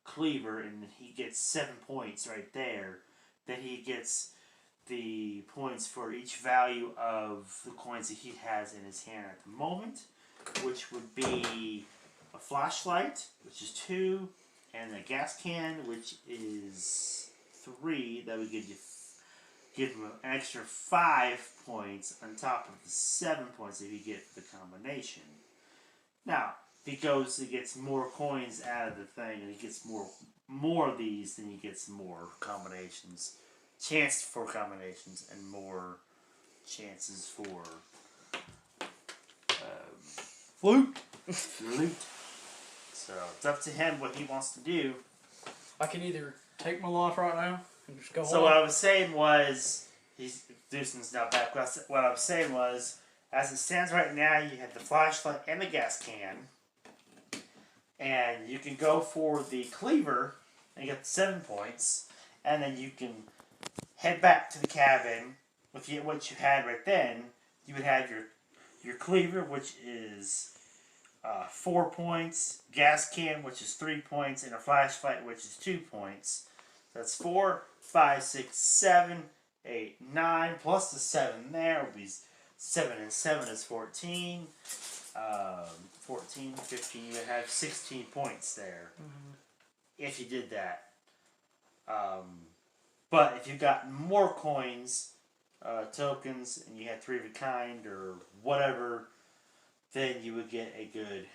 A: Cleaver, and he gets 7 points right there. Then he gets the points for each value of the coins that he has in his hand at the moment, which would be a flashlight, which is 2, and a gas can, which is 3. That would give him an extra 5 points on top of the 7 points that you get for the combination. Now, if he gets more coins out of the thing, and he gets more of these, then he gets more combinations. Chance for combinations, and more chances for loot. So it's up to him what he wants to do.
B: I can either take my life right now and just go
A: So
B: on.
A: what I was saying was, Deucen's not back. What I was saying was, as it stands right now, you have the flashlight and the gas can. And you can go for the cleaver and get 7 points. And then you can head back to the cabin with what you had right then. You would have your cleaver, which is 4 points, gas can, which is 3 points, and a flashlight, which is 2 points. That's 4, 5, 6, 7, 8, 9, plus the 7 there will be 7 and 7 is 14. 14, 15, you have 16 points there. If you did that. But if you got more coins, tokens, and you had 3 of a kind or whatever, then you would get a good,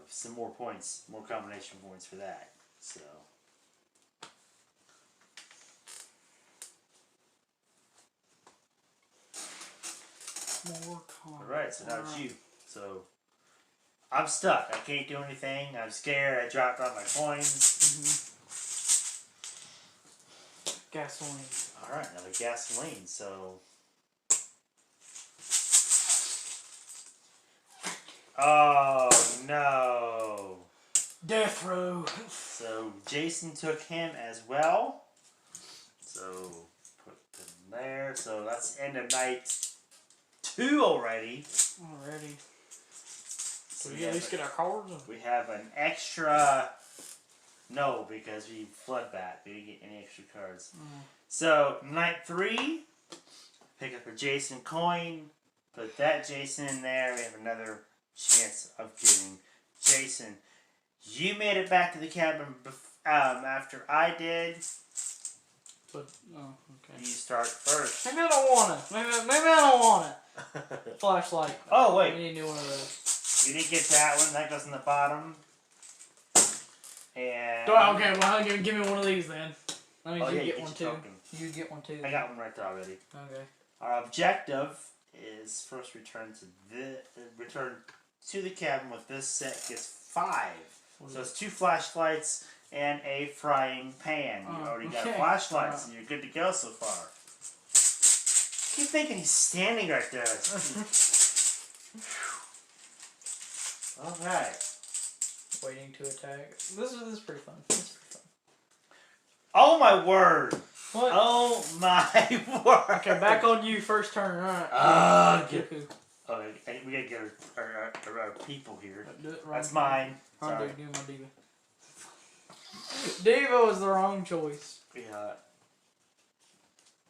A: some more points, more combination points for that. So.
B: More coins.
A: Alright, so now it's you. So, I'm stuck. I can't do anything. I'm scared. I dropped all my coins.
B: Gasoline.
A: Alright, another gasoline. So. Oh, no.
B: Death row.
A: So, Jason took him as well. So, put them there. So, that's the end of night 2 already.
B: So we at least get our cards?
A: We have an extra... No, because we flood back. We didn't get any extra cards. So, night 3, pick up a Jason coin, put that Jason in there. We have another chance of getting Jason. You made it back to the cabin after I did.
B: But, okay.
A: You start first.
B: Maybe I don't want it. Maybe I don't want it. Flashlight.
A: Oh, wait.
B: We need a new one of those.
A: You didn't get that one. That goes in the bottom. And...
B: Okay, well, give me one of these then. That means you
A: you
B: get one too.
A: token.
B: You get one too.
A: I got one right there already.
B: Okay.
A: Our objective is first return to the cabin with this set gets 5. So it's 2 flashlights and a frying pan. You already got a flashlight, so you're good to go so far. I keep thinking he's standing right there. Alright.
B: Waiting to attack. This is pretty fun.
A: Oh my word!
B: What?
A: Oh my word!
B: Okay, back on you, first turn. Alright.
A: Okay, we gotta get our people here.
B: Right.
A: That's mine.
B: Wrong
A: Sorry.
B: dude, do my diva. Diva was the wrong choice.
A: Yeah.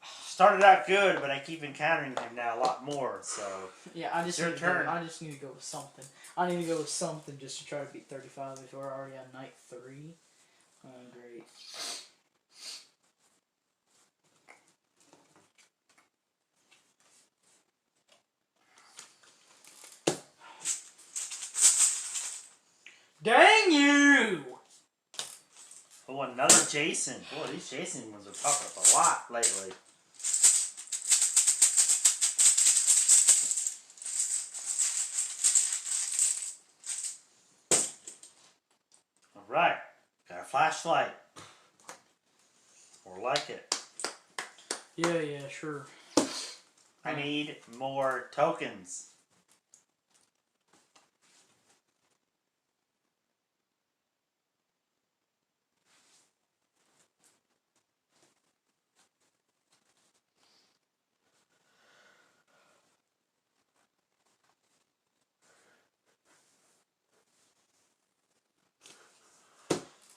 A: Started out good, but I keep encountering him now a lot more, so...
B: Yeah, I just
A: Your turn.
B: I just need to go with something. I need to go with something just to try to beat 35 if we're already on night 3. Oh, great. Dang you!
A: Oh, another Jason. Boy, these Jason ones are popping up a lot lately. Alright. Got a flashlight. Or like it.
B: Yeah, sure.
A: I need more tokens.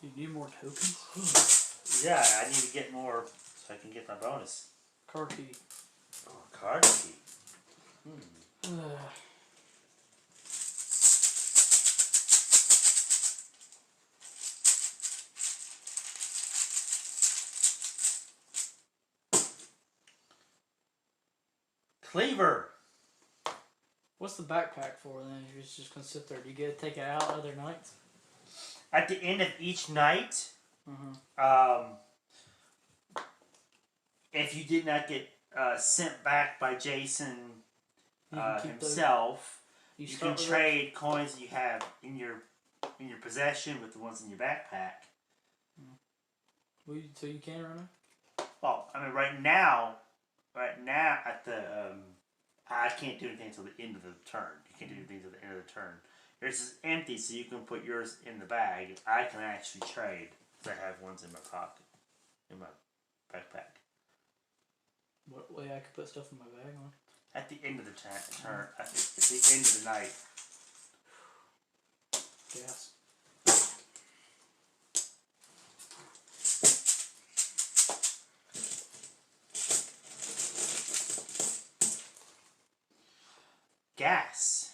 B: You need more tokens?
A: Yeah, I need to get more so I can get my bonus.
B: Card key.
A: Oh, card key. Cleaver.
B: What's the backpack for then? You're just gonna sit there. Do you get to take it out other nights?
A: At the end of each night, if you did not get sent back by Jason himself, you can trade coins you have in your in your possession with the ones in your backpack.
B: So you can run it?
A: Well, I mean, right now at the I can't do anything until the end of the turn. You can't do anything until the end of the turn. Yours is empty, so you can put yours in the bag. I can actually trade because I have ones in my pocket, in my backpack.
B: What way I could put stuff in my bag on?
A: At the end of the turn, at the end of the night.
B: Gas.
A: Gas.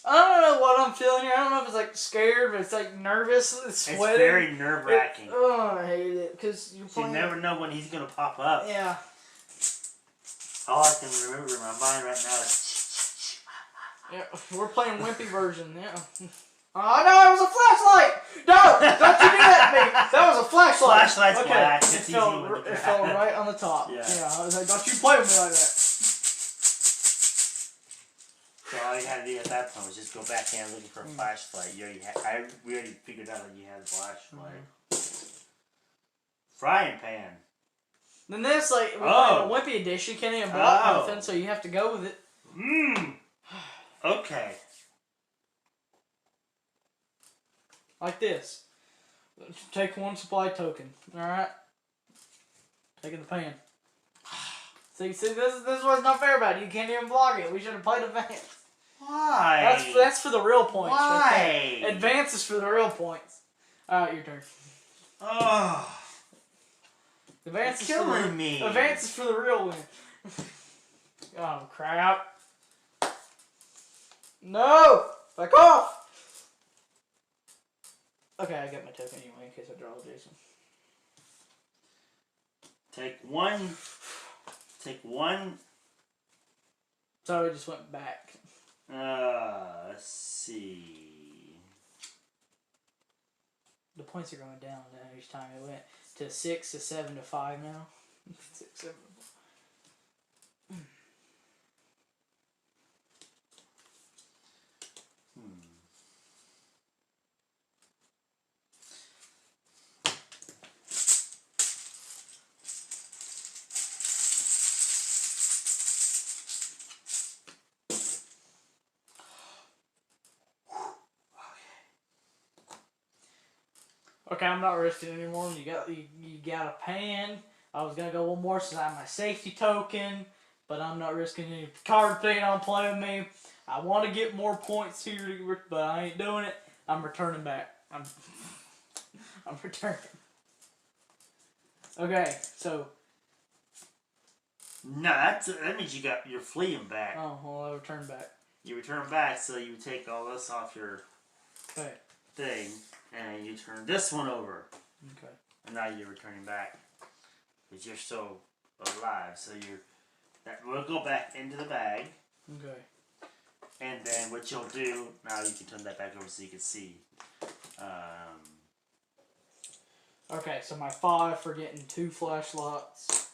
B: I don't know what I'm feeling here. I don't know if it's like scared, but it's like nervous. It's sweating.
A: It's very nerve-wracking.
B: I hate it because you're playing.
A: You never know when he's gonna pop up.
B: Yeah.
A: All I can remember in my mind right now is.
B: Yeah, we're playing wimpy version. Yeah. Oh no! It was a flashlight. No, don't you do that to me. That was a flashlight.
A: Flashlight's black.
B: It fell right on the top. Yeah. I was like, don't you play with me like that.
A: So all you had to do at that point was just go back in looking for a flashlight. You already we already figured out that you had a flashlight. Frying pan.
B: Then this, like, we're playing a wimpy edition. You can't even block nothing, so you have to go with it.
A: Okay.
B: Like this. Take one supply token. Alright? Taking the pan. See, this is what's not fair about it. You can't even block it. We should have played advance.
A: Why?
B: That's for the real points.
A: Why?
B: Right, advance is for the real points. Alright, your turn.
A: Oh.
B: Advance
A: You're killing me.
B: Advance is for the real win. Oh, crap. No! Back off! Okay, I got my token anyway in case I draw Jason.
A: Take one.
B: So it just went back.
A: Let's see.
B: The points are going down each time. It went to 6 to 7 to 5 now. 6, 7 to 5. Okay, I'm not risking anymore. You got a pan. I was gonna go one more since I have my safety token, but I'm not risking any card thing on playing with me. I want to get more points here, but I ain't doing it. I'm returning back. I'm returning. Okay, so.
A: No, that means you're fleeing back.
B: Oh well, I return back.
A: You return back, so you take all this off your thing, and you turn this one over.
B: Okay.
A: And now you're returning back, because you're still alive. So we'll go back into the bag.
B: Okay.
A: And then what you'll do, now you can turn that back over so you can see.
B: Okay, so my 5 for getting 2 flashlights.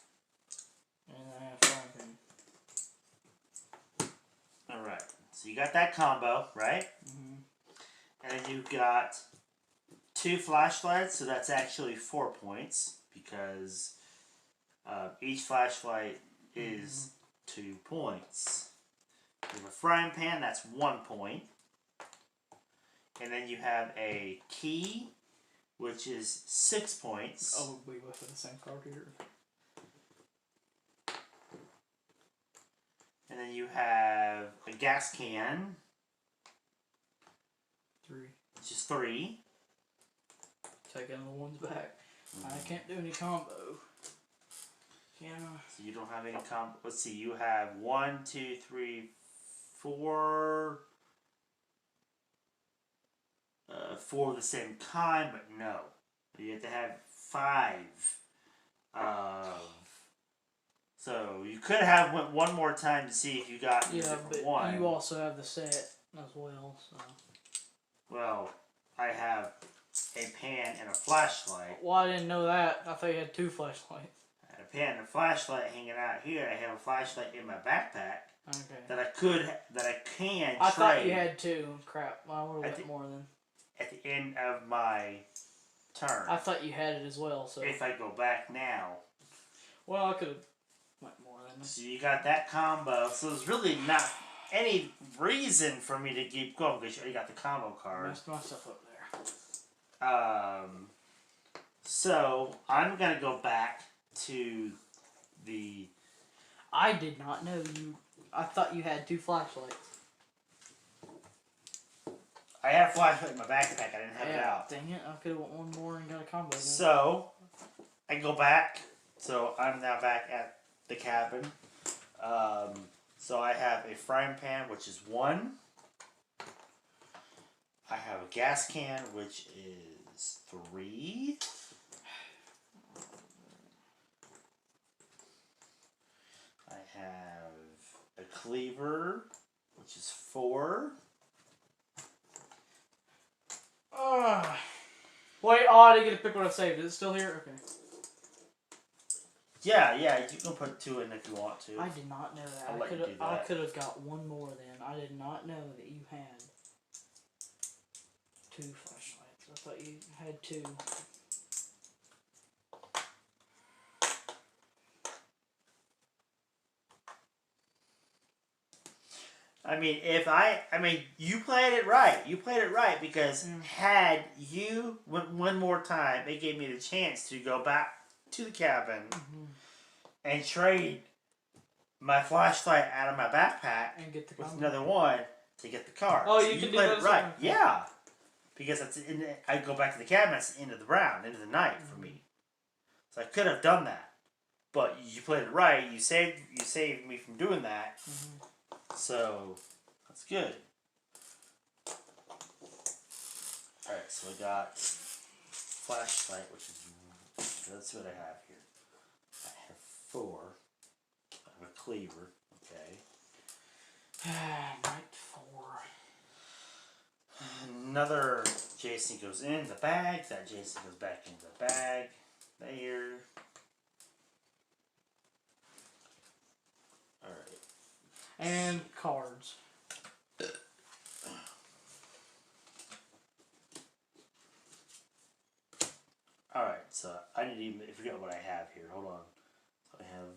B: And I have frying pan.
A: Alright, so you got that combo, right?
B: Mm-hmm.
A: And then you've got 2 flashlights, so that's actually 4 points, because each flashlight is 2 points. You have a frying pan, that's 1 point. And then you have a key, which is 6 points.
B: Oh, we both have the same card here.
A: And then you have a gas can.
B: 3.
A: Which is 3.
B: Taking the ones back. I can't do any combo. Yeah.
A: So you don't have any combo. Let's see, you have 1, 2, 3, 4. 4 of the same kind, but no. You have to have 5. So you could have went one more time to see if you got a different one.
B: You also have the set as well. So.
A: Well, I have a pan and a flashlight.
B: Well, I didn't know that. I thought you had 2 flashlights.
A: I had a pan and a flashlight hanging out here. I have a flashlight in my backpack.
B: Okay.
A: that I can
B: I
A: trade.
B: thought you had 2. Crap. Well, I would have got more then.
A: At the end of my turn.
B: I thought you had it as well, so.
A: If I go back now.
B: Well, I could have went more than
A: So you got that combo. So there's really not any reason for me to keep going because you already got the combo card.
B: Messed myself up there.
A: So I'm gonna go back to the.
B: I did not know you. I thought you had 2 flashlights.
A: I had a flashlight in my backpack. I didn't have it out.
B: Dang it! I could have went one more and got a combo. Then.
A: So I go back. So I'm now back at the cabin. So I have a frying pan, which is 1. I have a gas can, which is 3. I have a cleaver, which is 4.
B: Wait, I didn't get to pick what I saved. Is it still here? Okay.
A: Yeah, you can put 2 in if you want to.
B: I did not know that.
A: I'll let you do that.
B: I could have got 1 more then. I did not know that you had 2 flashlights. I thought you had 2.
A: I mean, you played it right. You played it right because had you went one more time, it gave me the chance to go back to the cabin and trade my flashlight out of my backpack
B: and get the
A: with
B: combo.
A: another one to get the card.
B: Oh,
A: so
B: you can do
A: played
B: that
A: it right.
B: well.
A: Yeah. Because I go back to the cabin, it's the end of the round, end of the night for me. So I could have done that. But you played it right. You saved me from doing that. So that's good. Alright, so I got flashlight, which is, let's see what I have here. I have 4. I have a cleaver, okay.
B: Night 4.
A: Another Jason goes in the bag. That Jason goes back into the bag. There. Alright.
B: And cards.
A: Alright, so I didn't even forget what I have here. Hold on. So I have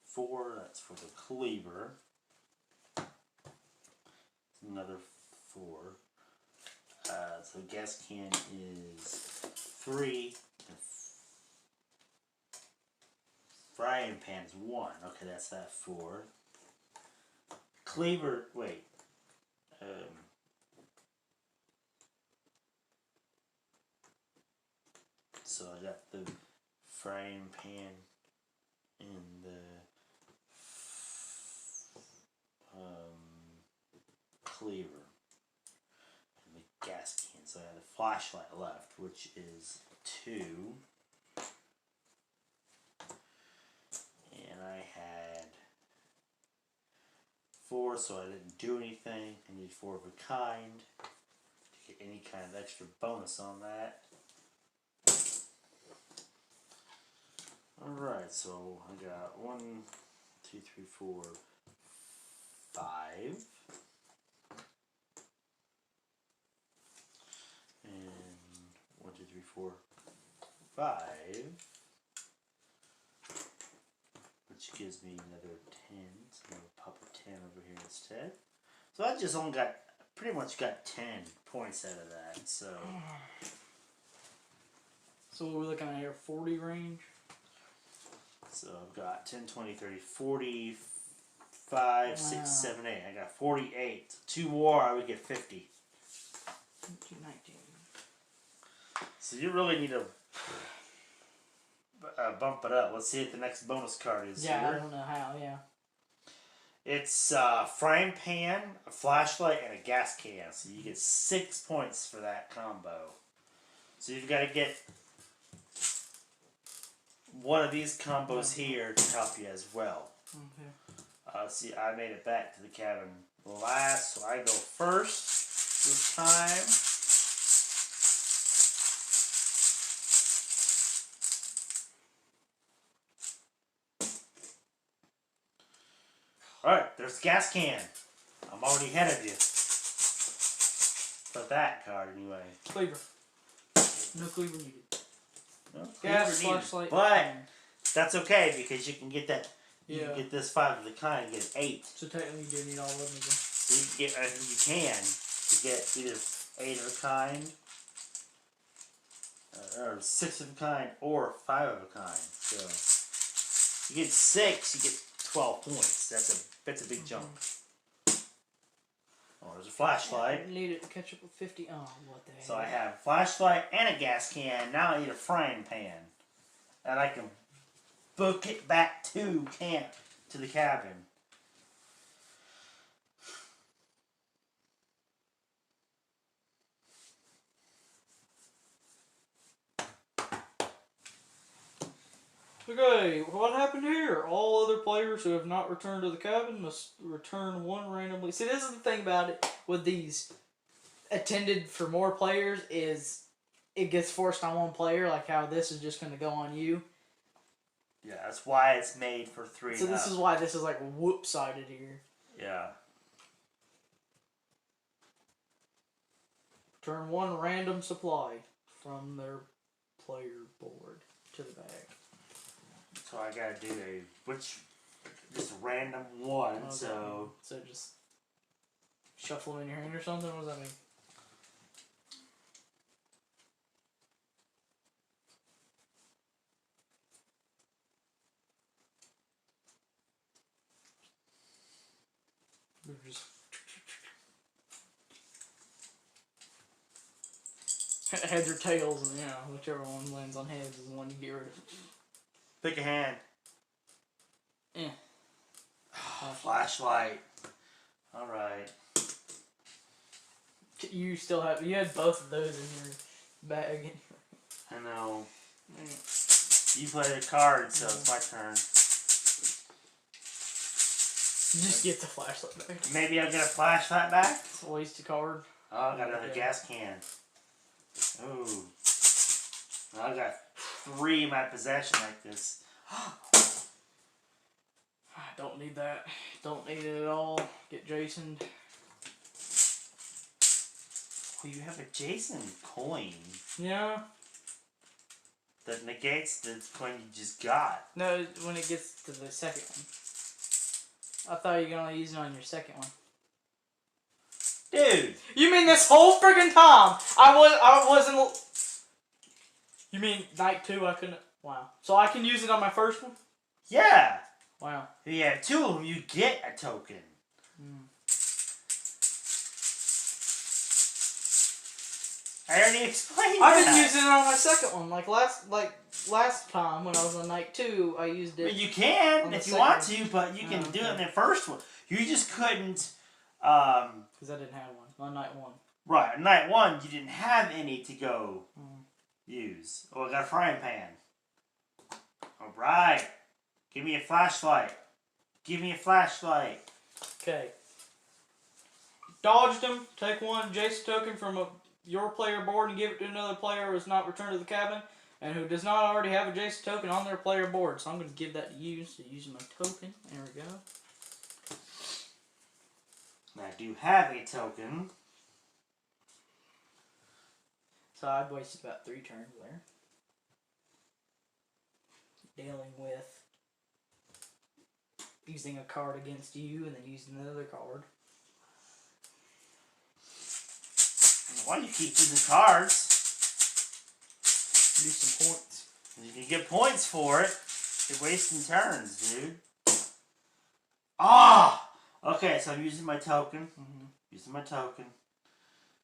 A: 4, that's for the cleaver. Another 4. So gas can is 3. Frying pan is 1. Okay, that's that 4. Cleaver, wait. So I got the frying pan and the cleaver and the gas can. So I have the flashlight left, which is 2. And I had 4, so I didn't do anything. I need 4 of a kind to get any kind of extra bonus on that. Alright, so I got 1, 2, 3, 4, 5. And 1, 2, 3, 4, 5. Which gives me another 10. So I'm going to pop a 10 over here instead. So I just only got, pretty much got 10 points out of that. So
B: what are we looking at here? 40 range?
A: So I've got 10, 20, 30, 40, 5, 6, 7, 8. I got 48. 2 more, I would get 50.
B: 19.
A: So you really need to bump it up. Let's see what the next bonus card is
B: Yeah,
A: here.
B: I don't know how, yeah.
A: It's frying pan, a flashlight, and a gas can. So you get 6 points for that combo. So you've got to get one of these combos here to help you as well.
B: Okay.
A: See, I made it back to the cabin last, so I go first this time. Alright, there's the gas can. I'm already ahead of you. For that card, anyway.
B: Cleaver. No cleaver needed.
A: No
B: Gas,
A: cleaver needed.
B: flashlight.
A: But that's okay because you can get that. You
B: Yeah.
A: can get this 5 of the kind and get 8.
B: So technically you do need all of them again.
A: So you can get either 8 of a kind, or 6 of a kind, or 5 of a kind. So you get 6, you get 12 points. That's a big jump. Oh, there's a flashlight.
B: I need it to catch up with 50. Oh, what the heck.
A: So I have a flashlight and a gas can. Now I need a frying pan. And I can book it back to camp, to the cabin.
B: Okay, what happened here? All other players who have not returned to the cabin must return one randomly. See, this is the thing about it with these attended for more players is it gets forced on one player, like how this is just going to go on you.
A: Yeah, that's why it's made for 3
B: So this is why this is like whoop-sided here.
A: Yeah.
B: Turn one random supply from their player board to the bag.
A: So I gotta do just a random one,
B: Okay.
A: so...
B: So just shuffle them in your hand or something? What does that mean? Just heads or tails, and whichever one lands on heads is the one you get rid of.
A: Pick a hand.
B: Eh.
A: Flashlight. Alright.
B: You had both of those in your bag.
A: I know. You play the card, so it's my turn.
B: Just get the flashlight back.
A: Maybe I'll get a flashlight back?
B: It's a waste of card.
A: Oh, I got another gas can. Ooh. I got 3 in my possession like this.
B: I don't need that. Don't need it at all. Get Jason.
A: Oh, you have a Jason coin.
B: Yeah.
A: That negates the coin you just got.
B: No, when it gets to the second one. I thought you were going to use it on your second one.
A: Dude!
B: You mean this whole friggin' time I wasn't... You mean night 2 I couldn't... Wow. So I can use it on my first one?
A: Yeah!
B: Wow.
A: If you have 2 of them, you get a token. I already explained
B: I've
A: that.
B: been using it on my second one. Like last time when I was on night 2, I used it.
A: But you can if you want to, but you can do it in the first one. You just couldn't.
B: Because I didn't have one on night 1.
A: Right, on night 1 you didn't have any to go use. Oh, I got a frying pan. All right, give me a flashlight. Give me a flashlight.
B: Okay. Dodged him. Take one Jason token from your player board and give it to another player who has not returned to the cabin and who does not already have a Jason token on their player board. So I'm going to give that to you. So using my token. There we go.
A: I do have a token.
B: So I've wasted about 3 turns there. Dealing with using a card against you and then using another card.
A: Why do you keep using cards?
B: Do some points.
A: You can get points for it. You're wasting turns, dude. Ah! Okay, so I'm using my token. Using my token.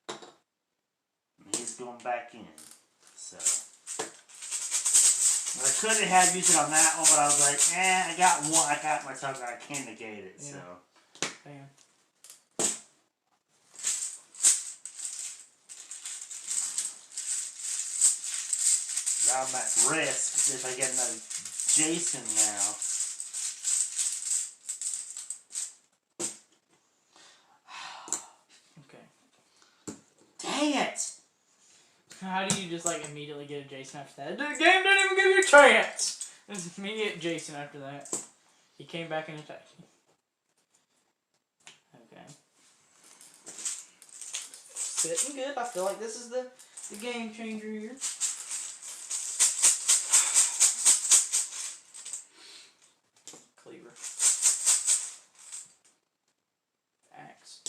A: And he's going back in. So. I could have used it on that one, but I was like, I got one. I got my token. I can't negate it, so.
B: Bam.
A: Now I'm at risk if I get another Jason now. Dang it!
B: How do you just like immediately get a Jason after that? The game didn't even give you a chance! There's immediate Jason after that. He came back and attacked me. fitting good. I feel like this is the game changer here. Cleaver. Axe.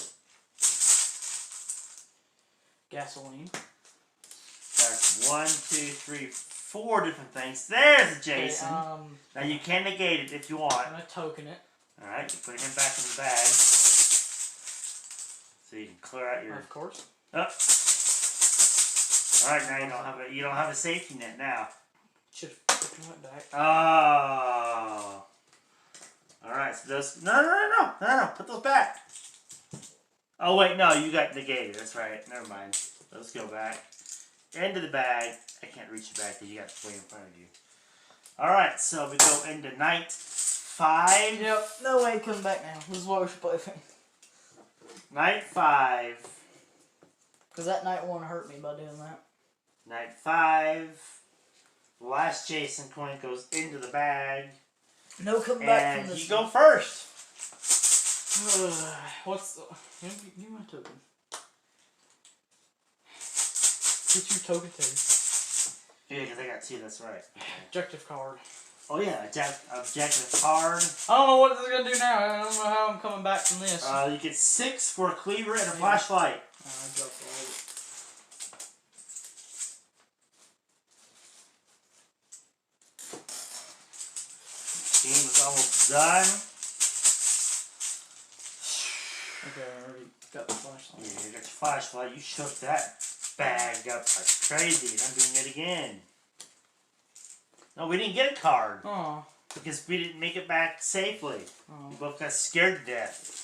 B: Gasoline.
A: That's 1, 2, 3, 4 different things. There's a Jason.
B: Okay,
A: now you can negate it if you want.
B: I'm gonna token it.
A: Alright, you put him back in the bag. So you can clear out your.
B: Of course.
A: Oh. Alright, now you don't have a safety net now.
B: Should have put that back.
A: Oh. Alright, so those. No. Put those back. Oh, wait, no, you got negated. That's right. Never mind. Those go back. Into the bag. I can't reach the bag because you got it way in front of you. Alright, so we go into night 5.
B: Yep, no way coming back now. This is why we should play.
A: Night 5.
B: Because that night one hurt me by doing that.
A: Night 5. The last Jason coin goes into the bag.
B: No coming back from
A: And
B: this.
A: you go first.
B: What's the... Give me my token. Get your token too.
A: Yeah, because I got 2, that's right.
B: Objective card.
A: Oh yeah, objective card.
B: I don't know what this is going to do now. I don't know how I'm coming back from this.
A: You get 6 for a cleaver and a flashlight.
B: I dropped all.
A: Game is almost done.
B: Okay, I already got the flashlight.
A: Yeah, you got your flashlight. You shook that bag up like crazy, and I'm doing it again. No, we didn't get a card.
B: Oh.
A: Because we didn't make it back safely.
B: Oh.
A: We both got scared to death.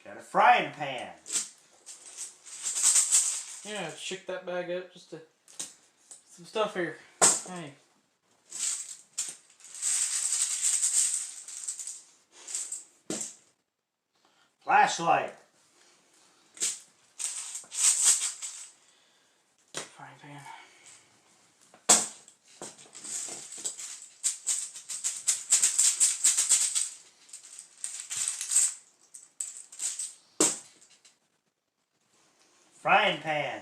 A: Got a frying pan.
B: Yeah, shook that bag up just to... Some stuff here. Hey.
A: Flashlight.
B: Frying pan.
A: Frying pan.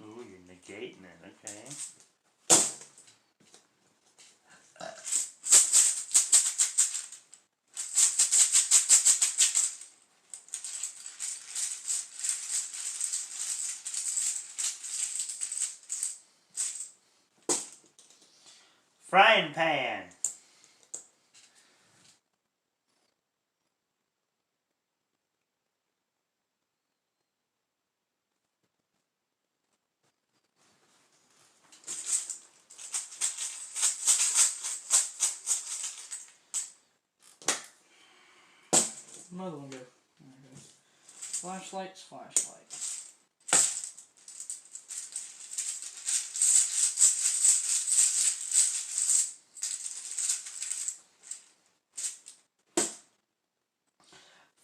A: Ooh, you're negating it, okay. Frying pan.
B: Another one go. There it goes. Flashlights, flashlights.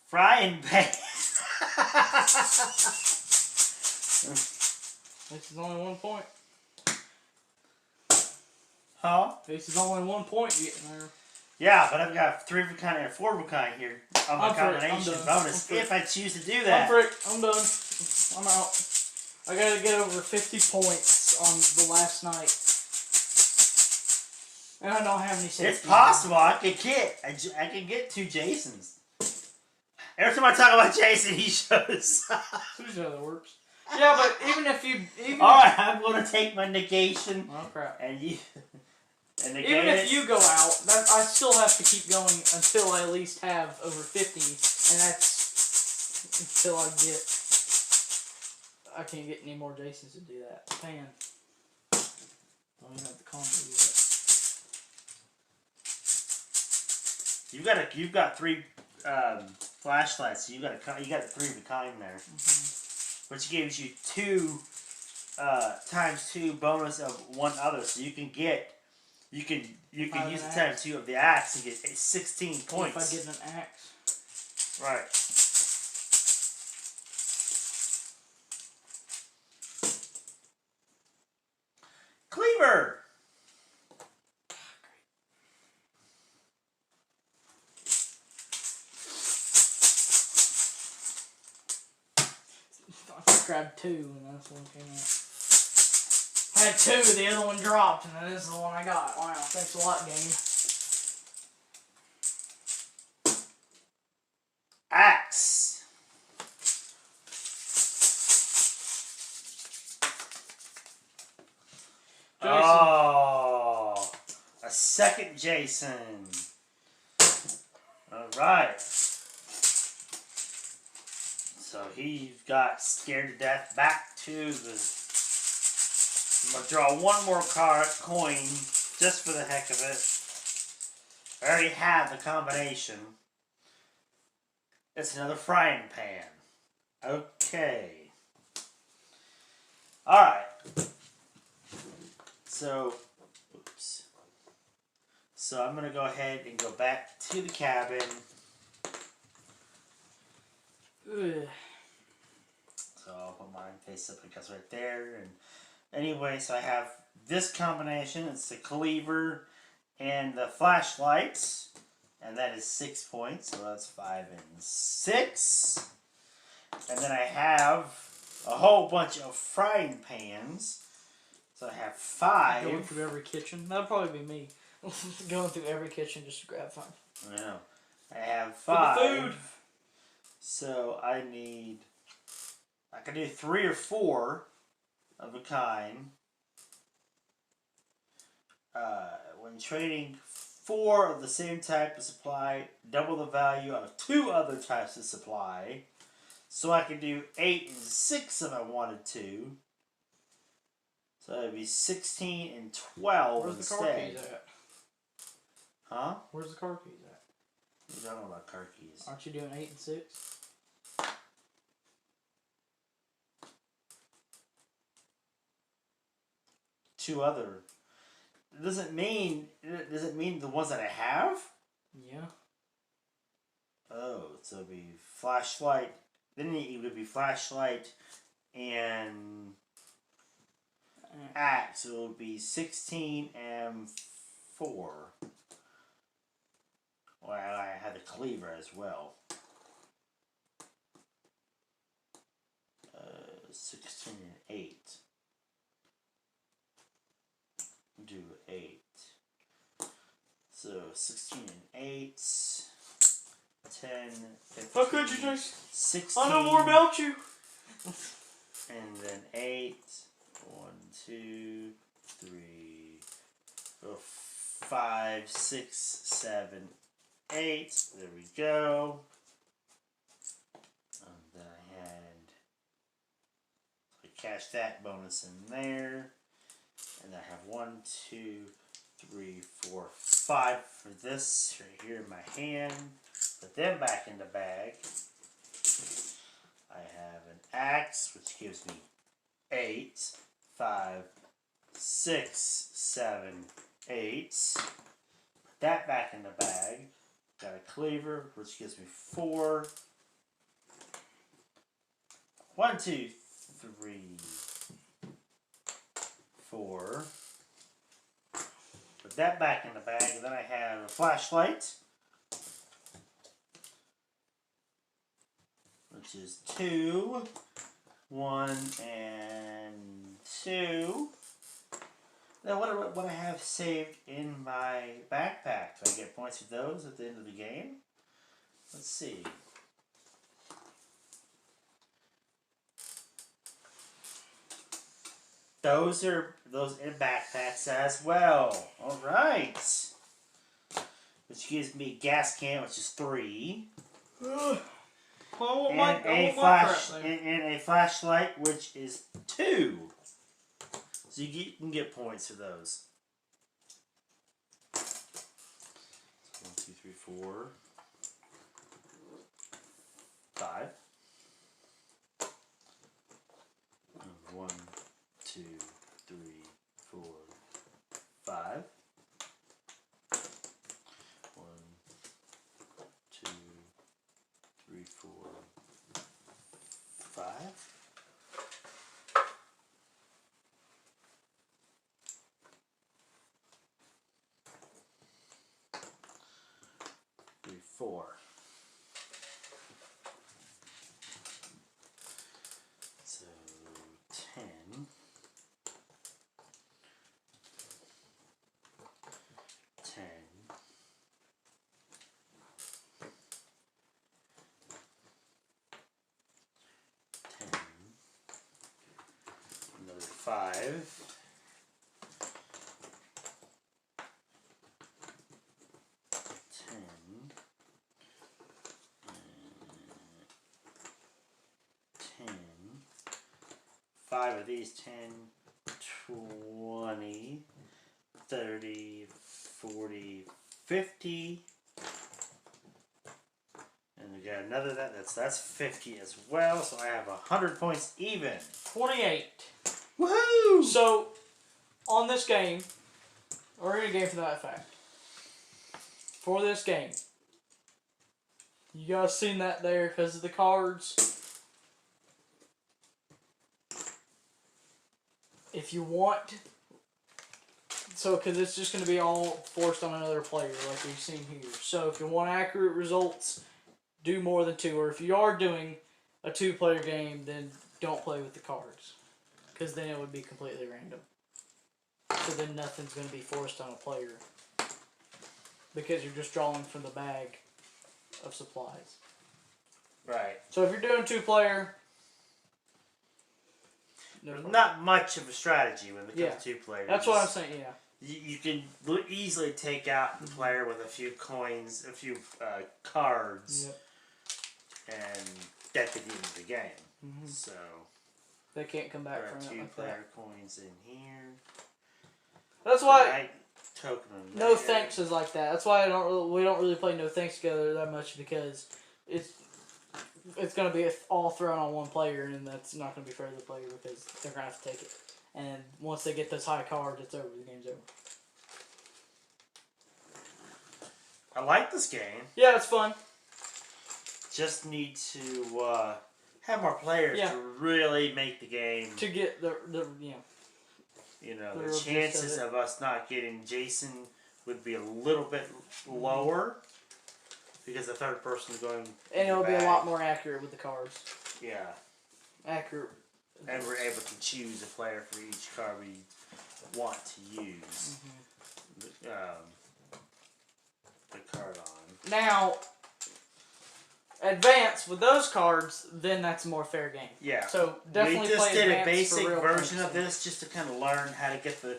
A: Frying pan.
B: This is only 1 point.
A: Huh?
B: This is only 1 point getting there.
A: Yeah, but I've got 3 of a kind and a 4 of a kind here on my
B: I'm for it. I'm
A: combination
B: done.
A: bonus
B: I'm for it.
A: if I choose to do that.
B: I'm frick. I'm done. I'm out. I gotta get over 50 points on the last night. And I don't have any safety.
A: It's possible. I can get 2 Jasons. Every time I talk about Jason, he shows up.
B: Who's the other works? Yeah, but even if you...
A: Alright, I'm going to take my negation.
B: Oh, crap.
A: And you... And
B: Even if you go out, I still have to keep going until I at least have over 50. And that's... Until I get... I can't get any more Jasons to do that. Pan. I don't even have the combo yet.
A: You've got 3 flashlights. So you got 3 of a kind there, which gives you 2 times 2 bonus of 1 other. So you can use the times 2 of the axe and get 16 points.
B: If I get an axe.
A: Right. Cleaver.
B: I grabbed 2 and that's the one came out. I had 2, the other one dropped, and then this is the one I got. Wow, thanks a lot, game.
A: Axe.
B: Jason.
A: Oh, a second Jason. All right. So he got scared to death. Back to the. I'm gonna draw one more coin just for the heck of it. I already have the combination. It's another frying pan. Okay. All right. So, oops. So I'm gonna go ahead and go back to the cabin.
B: Ugh.
A: So I'll put mine face up because right there. And anyway, so I have this combination. It's the cleaver and the flashlights. And that is 6 points. So that's 5 and 6. And then I have a whole bunch of frying pans. So I have 5.
B: Going through every kitchen. That'll probably be me. Going through every kitchen just to grab 5.
A: I know. I have 5.
B: For the food.
A: So I can do 3 or 4 of a kind. When trading 4 of the same type of supply, double the value of 2 other types of supply. So I can do 8 and 6 if I wanted to. So it'd be 16 and 12
B: Where's
A: instead.
B: the car keys at?
A: Huh?
B: Where's the car keys at?
A: You're talking about car keys.
B: Aren't you doing 8 and 6?
A: Two other. Does it mean the ones that I have?
B: Yeah.
A: Oh, so it'd be flashlight. Then it would be flashlight and axe. So it would be 16 and 4. Well, I had the cleaver as well. 16 and 8. Do 8. So 16 and 8. 10. 15,
B: How could you just?
A: 16.
B: I know more about you.
A: And then 8. 1, 2, 3, 4, 5, 6, 7, 8. There we go. And then I cashed that bonus in there. And I have 1, 2, 3, 4, 5 for this right here in my hand. Put them back in the bag. I have an axe, which gives me 8, 5, 6, 7, 8. Put that back in the bag. Got a cleaver, which gives me 4. 1, 2, 3, 4. Put that back in the bag. And then I have a flashlight, which is 2, 1, and 2. Now, what I have saved in my backpack? Do I get points for those at the end of the game? Let's see. Those in backpacks as well. All right. Which gives me a gas can, which is 3. And a flashlight, which is 2. So you can get points for those. 1, 2, 3, 4, 5. 1, 2, 3, 4, 5. 1, 2, 3, 4, 5. 4. So 10. 10. 10. Another 5. 5 of these, 10, 20, 30, 40, 50. And we got another of that. That's 50 as well. So I have 100 points even.
B: 28.
A: Woohoo!
B: So, on this game, or any game for that fact, for this game, you guys seen that there because of the cards. If you want, so because it's just going to be all forced on another player like we've seen here. So if you want accurate results, do more than 2. Or if you are doing a 2-player game, then don't play with the cards. Because then it would be completely random. So then nothing's going to be forced on a player. Because you're just drawing from the bag of supplies.
A: Right.
B: So if you're doing 2-player...
A: There's not much of a strategy when it comes to 2 players.
B: That's what I'm saying, yeah.
A: You can easily take out the player with a few coins, a few cards, and that could end the game. So
B: they can't come back
A: there
B: from
A: are
B: it like
A: 2-player
B: that.
A: coins in here.
B: That's why
A: token
B: no thanks is like that. That's why we don't really play no thanks together that much because it's going to be all thrown on one player, and that's not going to be fair to the player because they're going to have to take it. And once they get those high cards, it's over. The game's over.
A: I like this game.
B: Yeah, it's fun.
A: Just need to have more players to really make the game.
B: To get the
A: You know, the chances of us not getting Jason would be a little bit lower. Because the third person is going.
B: And it'll be a lot more accurate with the cards.
A: Yeah.
B: Accurate.
A: And we're able to choose a player for each card we want to use. The card on.
B: Now, advance with those cards, then that's a more fair game.
A: Yeah.
B: So definitely
A: we just
B: play
A: did a
B: advance
A: basic
B: for real
A: version of this just to kind of learn how to get the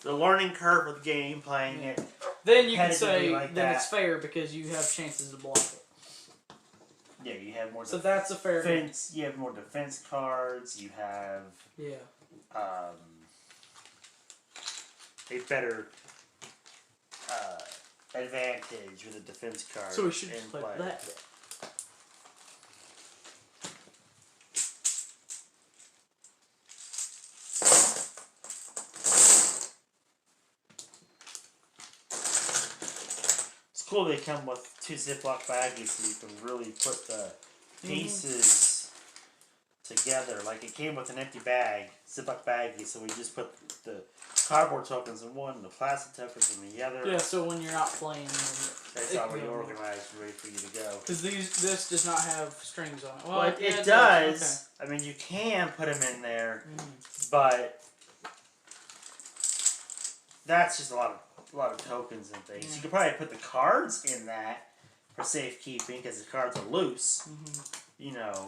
A: learning curve of the game, playing it.
B: Then you can say
A: like
B: then it's fair because you have chances to block it.
A: Yeah, you have more.
B: So that's a fair
A: defense. You have more defense cards. You have a better advantage with a defense card.
B: So we should just play that.
A: Cool, they come with 2 Ziploc baggies so you can really put the pieces together. Like it came with an empty bag, Ziploc baggie, so we just put the cardboard tokens in one and the plastic tokens in the other.
B: Yeah, so when you're not playing,
A: that's already organized, ready for you to go.
B: Because this does not have strings on it.
A: Well, it does. Okay. I mean, you can put them in there, but that's just a lot of tokens and things. You could probably put the cards in that for safekeeping because the cards are loose. You know,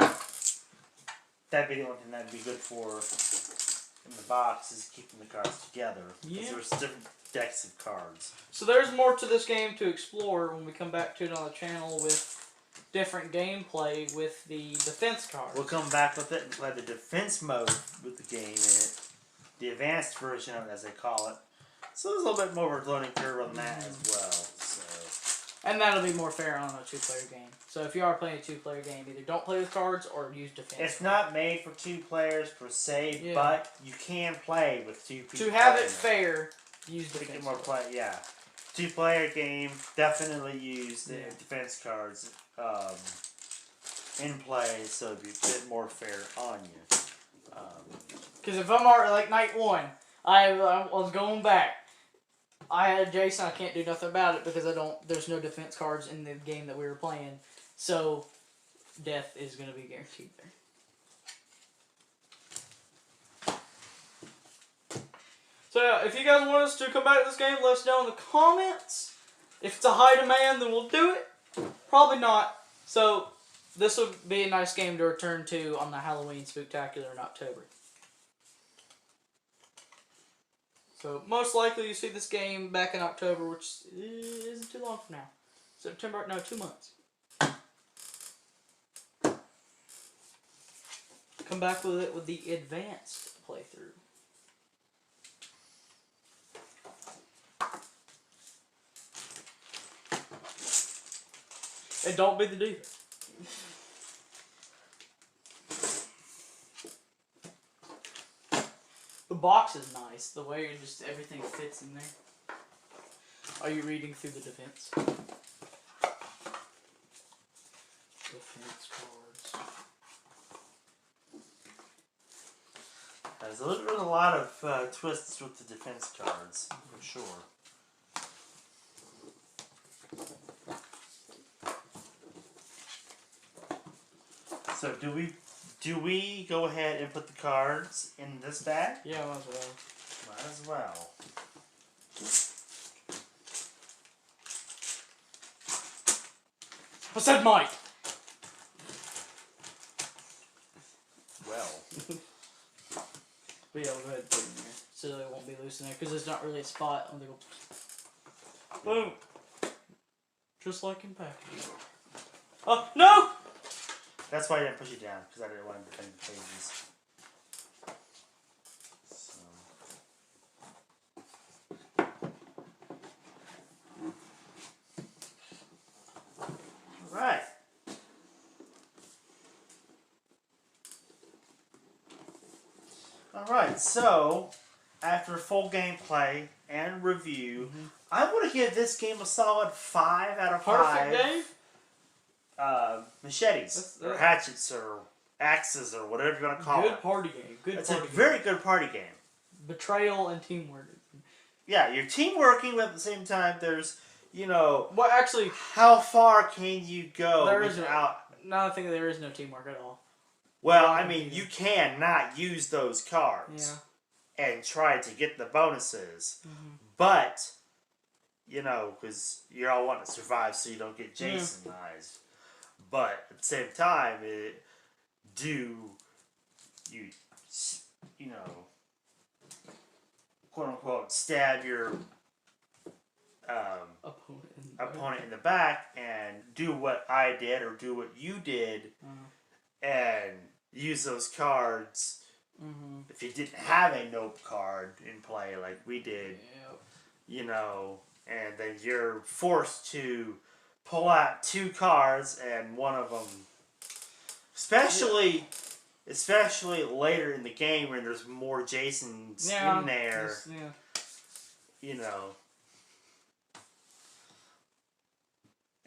A: that'd be the only thing that'd be good for in the box is keeping the cards together. Because there's different decks of cards. So
B: there's more to this game to explore when we come back to it on the channel with different gameplay with the defense cards.
A: We'll come back with it and play the defense mode with the game in it. The advanced version of it, as they call it. So there's a little bit more of a learning curve on that as well. So.
B: And that'll be more fair on a 2-player game. So if you are playing a 2-player game, either don't play with cards or use defense.
A: It's not made for 2 players per se, but you can play with 2 people.
B: To have it fair, use defense.
A: Get more play, 2-player game, definitely use the defense cards in play so it'd be a bit more fair on you.
B: Because if I'm already, like night 1, I was going back. I had Jason. I can't do nothing about it because I don't. There's no defense cards in the game that we were playing, so death is going to be guaranteed there. So yeah, if you guys want us to come back to this game, let us know in the comments. If it's a high demand, then we'll do it. Probably not. So this will be a nice game to return to on the Halloween Spooktacular in October. So most likely you see this game back in October, which isn't too long from now. September, no, 2 months. Come back with it with the advanced playthrough. And don't be the diva. The box is nice. The way just everything fits in there. Are you reading through the defense? Defense cards.
A: There's a lot of twists with the defense cards, for sure. So do we go ahead and put the cards in this bag?
B: Yeah, might as well.
A: Might as well.
B: I said might.
A: Well.
B: But yeah, we'll go ahead and put it in there. So they won't be loose in there, because there's not really a spot. And they go boom. Just like in packaging. Oh, no!
A: That's why I didn't push it down, because I didn't want to defend the pages. So. Alright. Alright, so after full gameplay and review, I'm going to give this game a solid 5 out of 5.
B: Perfect game?
A: Machetes, or hatchets, or axes, or whatever you want to call it.
B: Good party game.
A: It's a very good party game.
B: Betrayal and teamwork.
A: Yeah, you're team working, but at the same time, there's,
B: Well, actually,
A: how far can you go without...
B: Now I think there is no teamwork at all.
A: Well, I mean, you can not use those cards and try to get the bonuses, but, because you all want to survive so you don't get Jasonized. But at the same time, quote unquote, stab your opponent in the back and do what I did or do what you did and use those cards if you didn't have a nope card in play like we did, and then you're forced to pull out 2 cards and one of them, especially later in the game when there's more Jasons in there,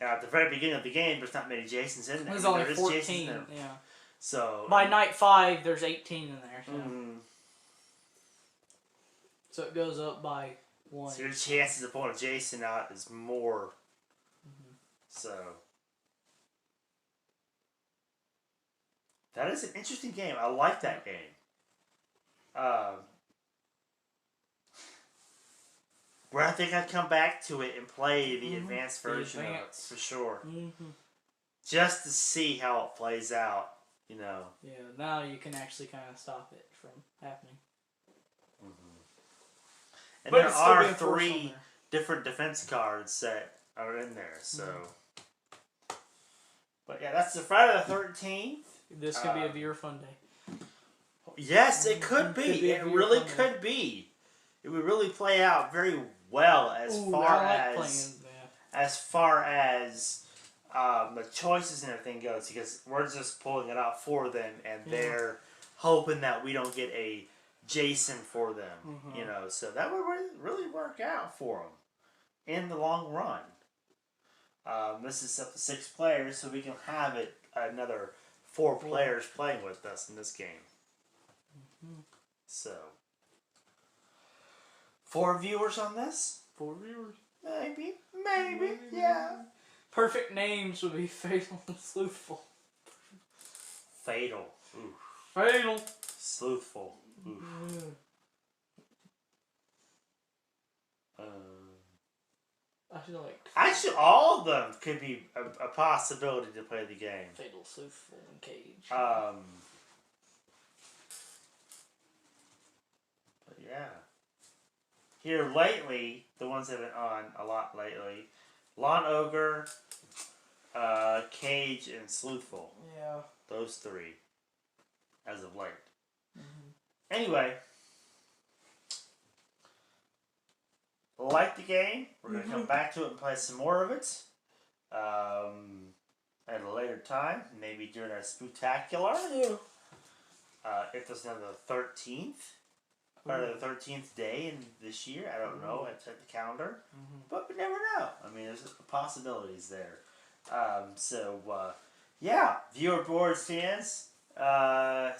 A: At the very beginning of the game, there's not many Jasons in there.
B: There's only 14,
A: So
B: by night 5, there's 18 in there. So it goes up by 1.
A: So your chances of pulling a Jason out is more. So that is an interesting game. I like that game. Where I think I'd come back to it and play the advanced version of it for sure, just to see how it plays out. Yeah.
B: Now you can actually kind of stop it from happening.
A: And but there are 3 different defense cards that are in there. So, but yeah, that's the Friday the 13th.
B: This could be a viewer fun day.
A: Yes, it could be. It really could be. It would really play out very well as far as the choices and everything goes, because we're just pulling it out for them, and they're hoping that we don't get a Jason for them. So that would really work out for them in the long run. This is up to 6 players, so we can have another 4 players playing with us in this game. So 4 viewers on this?
B: 4 viewers.
A: Maybe, yeah.
B: Perfect names would be Fatal and Sleuthful.
A: Fatal. Ooh.
B: Fatal.
A: Sleuthful. Ooh. Actually, all of them could be a possibility to play the game.
B: Fatal, Sleuthful, and Cage.
A: But yeah. Here lately, the ones that have been on a lot lately, Lawn Ogre, Cage, and Sleuthful.
B: Yeah.
A: Those three, as of late. Anyway, like the game. We're going to come back to it and play some more of it at a later time, maybe during our Spooktacular. If there's another 13th, or the 13th day in this year, I don't know. I checked the calendar, but we never know. I mean, there's possibilities there. Yeah, viewer board standings and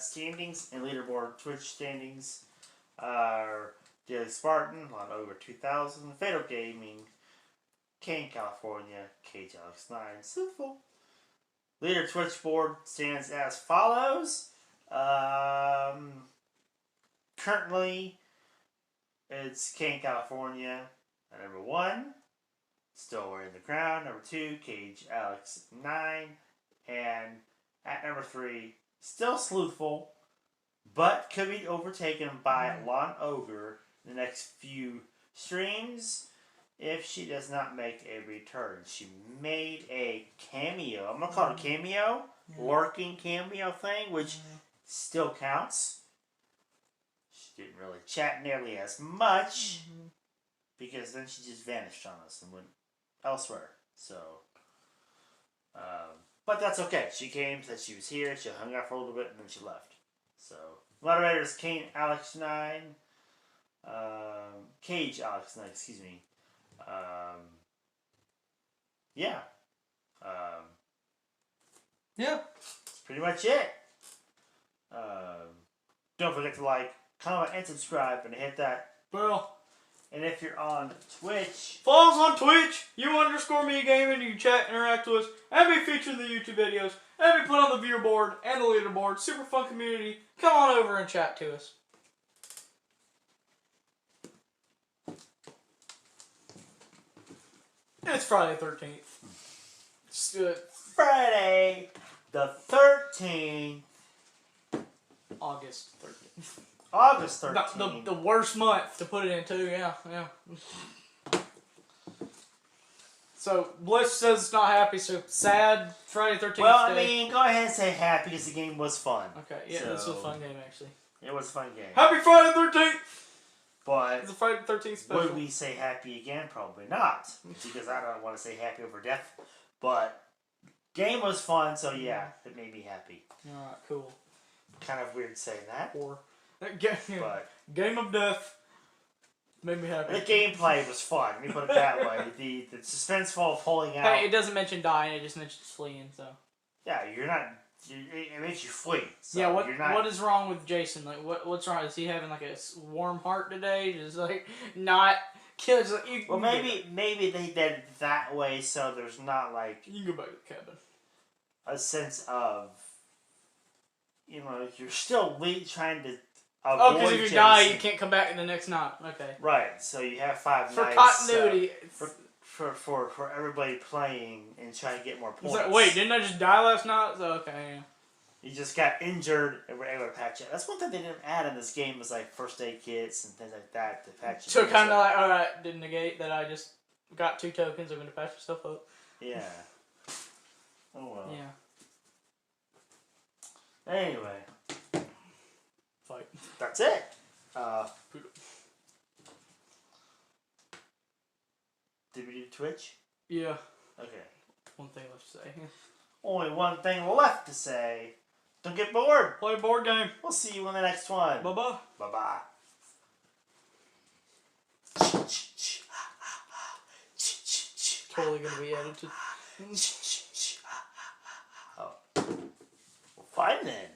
A: leaderboard Twitch standings are Daily Spartan, Lawn Ogre 2000, Fatal Gaming, Kane, California, Cage Alex 9, Sleuthful. Leader Twitch board stands as follows. Currently, it's Kane, California at number 1. Still wearing the crown. Number 2, Cage Alex 9. And at number 3, still Sleuthful, but could be overtaken by Lawn Ogre in the next few streams if she does not make a return. She made a cameo. I'm going to call it a cameo. Lurking cameo thing, which still counts. She didn't really chat nearly as much because then she just vanished on us and went elsewhere. So, but that's okay. She came, said she was here, she hung out for a little bit, and then she left. So, moderators Kane Alex 9, Cage Alex 9, excuse me. Yeah. That's pretty much it. Don't forget to like, comment, and subscribe, and hit that bell. And if you're on Twitch,
B: follow us on Twitch, U_ME Gaming. You can chat, interact with us, and be featured in the YouTube videos, and be put on the viewer board and the leaderboard. Super fun community. Come on over and chat to us. It's Friday the 13th. It's good.
A: Friday the 13th.
B: August 13th.
A: August 13th.
B: The worst month to put it into, yeah. So, Bliss says it's not happy, so sad Friday 13th.
A: Well, I mean, go ahead and say happy because the game was fun.
B: Okay, yeah, so, this was a fun game, actually.
A: It was a fun game.
B: Happy Friday 13th!
A: But
B: it's a Friday the 13th special.
A: Would we say happy again? Probably not. Because I don't want to say happy over death. But game was fun, so yeah, it made me happy.
B: Alright, cool.
A: Kind of weird saying that.
B: Or game of death made me happy.
A: The gameplay was fun. Let me put it that way. The suspenseful pulling out.
B: Hey, it doesn't mention dying. It just mentions fleeing. So.
A: Yeah, you're not. It makes you flee. So
B: yeah.
A: what
B: is wrong with Jason? Like, what's wrong? Is he having like a warm heart today? Just like not kill. Like,
A: well, maybe they did it that way, so there's not like
B: you can go back to the cabin.
A: A sense of, you're still trying to.
B: Because if you die, you can't come back in the next night. Okay.
A: Right. So you have 5
B: for
A: nights.
B: For continuity.
A: For everybody playing and trying to get more points.
B: Like, wait, didn't I just die last night? So, okay.
A: You just got injured and were able to patch it. That's one thing they didn't add in this game was like first aid kits and things like that to patch it.
B: So kind of like, alright, didn't negate that I just got 2 tokens. I'm going to patch myself up.
A: Yeah. Oh well.
B: Yeah.
A: Anyway.
B: Fight.
A: That's it. Did we do Twitch?
B: Yeah.
A: Okay.
B: One thing left to say.
A: Only one thing left to say. Don't get bored.
B: Play a board game.
A: We'll see you in the next one.
B: Bye-bye.
A: Bye-bye.
B: Totally going to be edited.
A: Oh. Well, fine then.